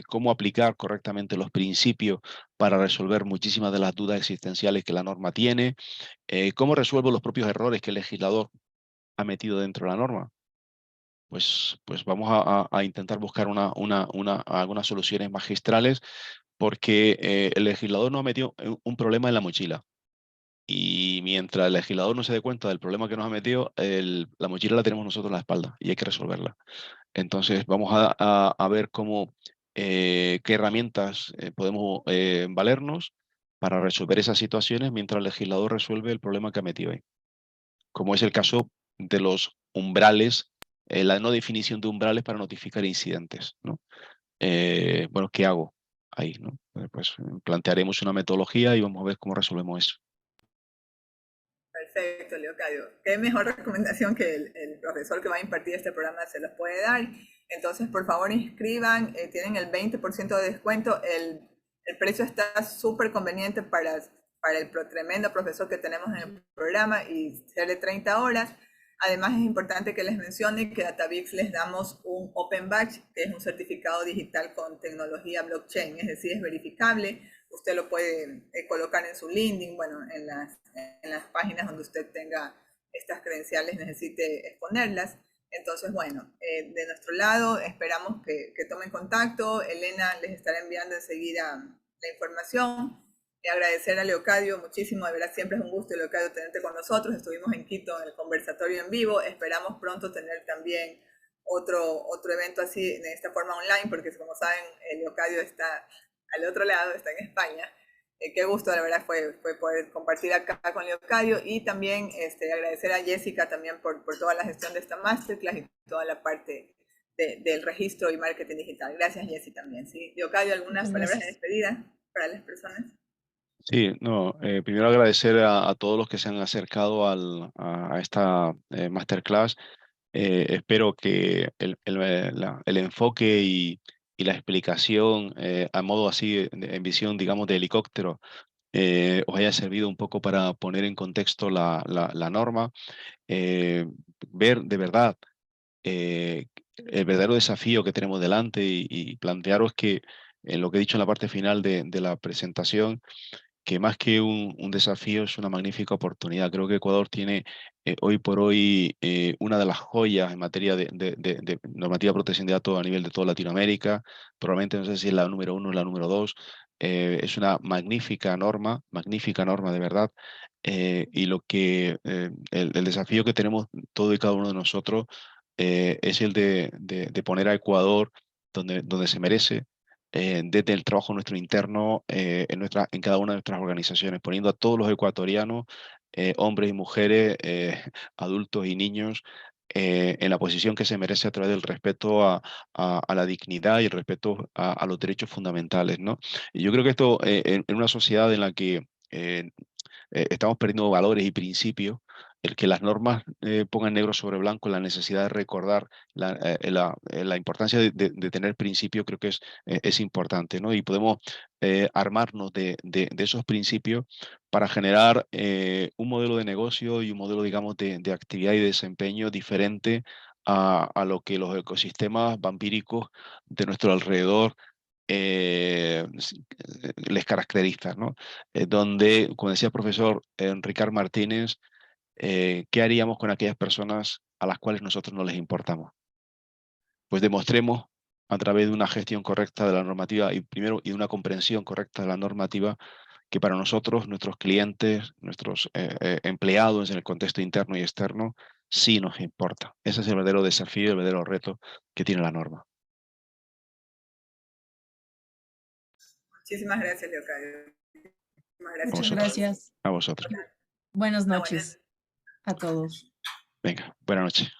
Speaker 7: cómo aplicar correctamente los principios para resolver muchísimas de las dudas existenciales que la norma tiene, cómo resuelvo los propios errores que el legislador ha metido dentro de la norma. Pues vamos a intentar buscar algunas soluciones magistrales porque el legislador no ha metido un problema en la mochila. y mientras el legislador no se dé cuenta del problema que nos ha metido, la mochila la tenemos nosotros en la espalda y hay que resolverla. Entonces vamos a ver qué herramientas podemos valernos para resolver esas situaciones mientras el legislador resuelve el problema que ha metido ahí. Como es el caso de los umbrales, la no definición de umbrales para notificar incidentes, ¿no? Bueno, ¿qué hago ahí, ¿no? Pues plantearemos una metodología y vamos a ver cómo resolvemos eso.
Speaker 11: Perfecto, Leocadio. Qué mejor recomendación que el profesor que va a impartir este programa se los puede dar. Entonces, por favor, inscriban. Tienen el 20% de descuento. El precio está súper conveniente para el tremendo profesor que tenemos en el programa y ser de 30 horas. Además, es importante que les mencione que a Datavix les damos un Open Badge, que es un certificado digital con tecnología blockchain, es decir, es verificable. Usted lo puede colocar en su LinkedIn, bueno, en las páginas donde usted tenga estas credenciales, necesite exponerlas. Entonces, bueno, de nuestro lado esperamos que tomen contacto. Elena les estará enviando enseguida la información. Agradecer a Leocadio muchísimo, de verdad siempre es un gusto, Leocadio, tenerte con nosotros. Estuvimos en Quito en el conversatorio en vivo, esperamos pronto tener también otro evento así de esta forma online, porque como saben, Leocadio está al otro lado, está en España. Qué gusto, la verdad, fue poder compartir acá con Leocadio, y también agradecer a Jessica también por toda la gestión de esta masterclass y toda la parte del registro y marketing digital. Gracias, Jessy, también. ¿Sí? Leocadio, ¿algunas palabras de despedida para las personas?
Speaker 7: Sí, no, primero agradecer a todos los que se han acercado a esta masterclass. Espero que el enfoque y la explicación a modo así, en visión, digamos, de helicóptero, os haya servido un poco para poner en contexto la norma, ver de verdad el verdadero desafío que tenemos delante y plantearos que, en lo que he dicho en la parte final de la presentación, que más que un desafío es una magnífica oportunidad. Creo que Ecuador tiene hoy por hoy una de las joyas en materia de normativa de protección de datos a nivel de toda Latinoamérica. Probablemente no sé si es la número 1 o la número 2. Es una magnífica norma de verdad. Y el desafío que tenemos todo y cada uno de nosotros es el de poner a Ecuador donde se merece, desde el trabajo nuestro interno en cada una de nuestras organizaciones, poniendo a todos los ecuatorianos, hombres y mujeres, adultos y niños, en la posición que se merece a través del respeto a la dignidad y el respeto a los derechos fundamentales, ¿no? Y yo creo que esto, en una sociedad en la que estamos perdiendo valores y principios, el que las normas pongan negro sobre blanco la necesidad de recordar la importancia de tener principios, creo que es importante, ¿no? Y podemos armarnos de esos principios para generar un modelo de negocio y un modelo, digamos, de actividad y desempeño diferente a lo que los ecosistemas vampíricos de nuestro alrededor les caracteriza, ¿no? Donde, como decía el profesor Ricard Martínez, ¿qué haríamos con aquellas personas a las cuales nosotros no les importamos? Pues demostremos a través de una gestión correcta de la normativa y de una comprensión correcta de la normativa que para nosotros, nuestros clientes, nuestros empleados en el contexto interno y externo, sí nos importa. Ese es el verdadero desafío, el verdadero reto que tiene la norma.
Speaker 11: Muchísimas gracias, Leocadio.
Speaker 1: Muchas gracias.
Speaker 7: A vosotros.
Speaker 1: Buenas noches a todos.
Speaker 7: Venga, buenas noches.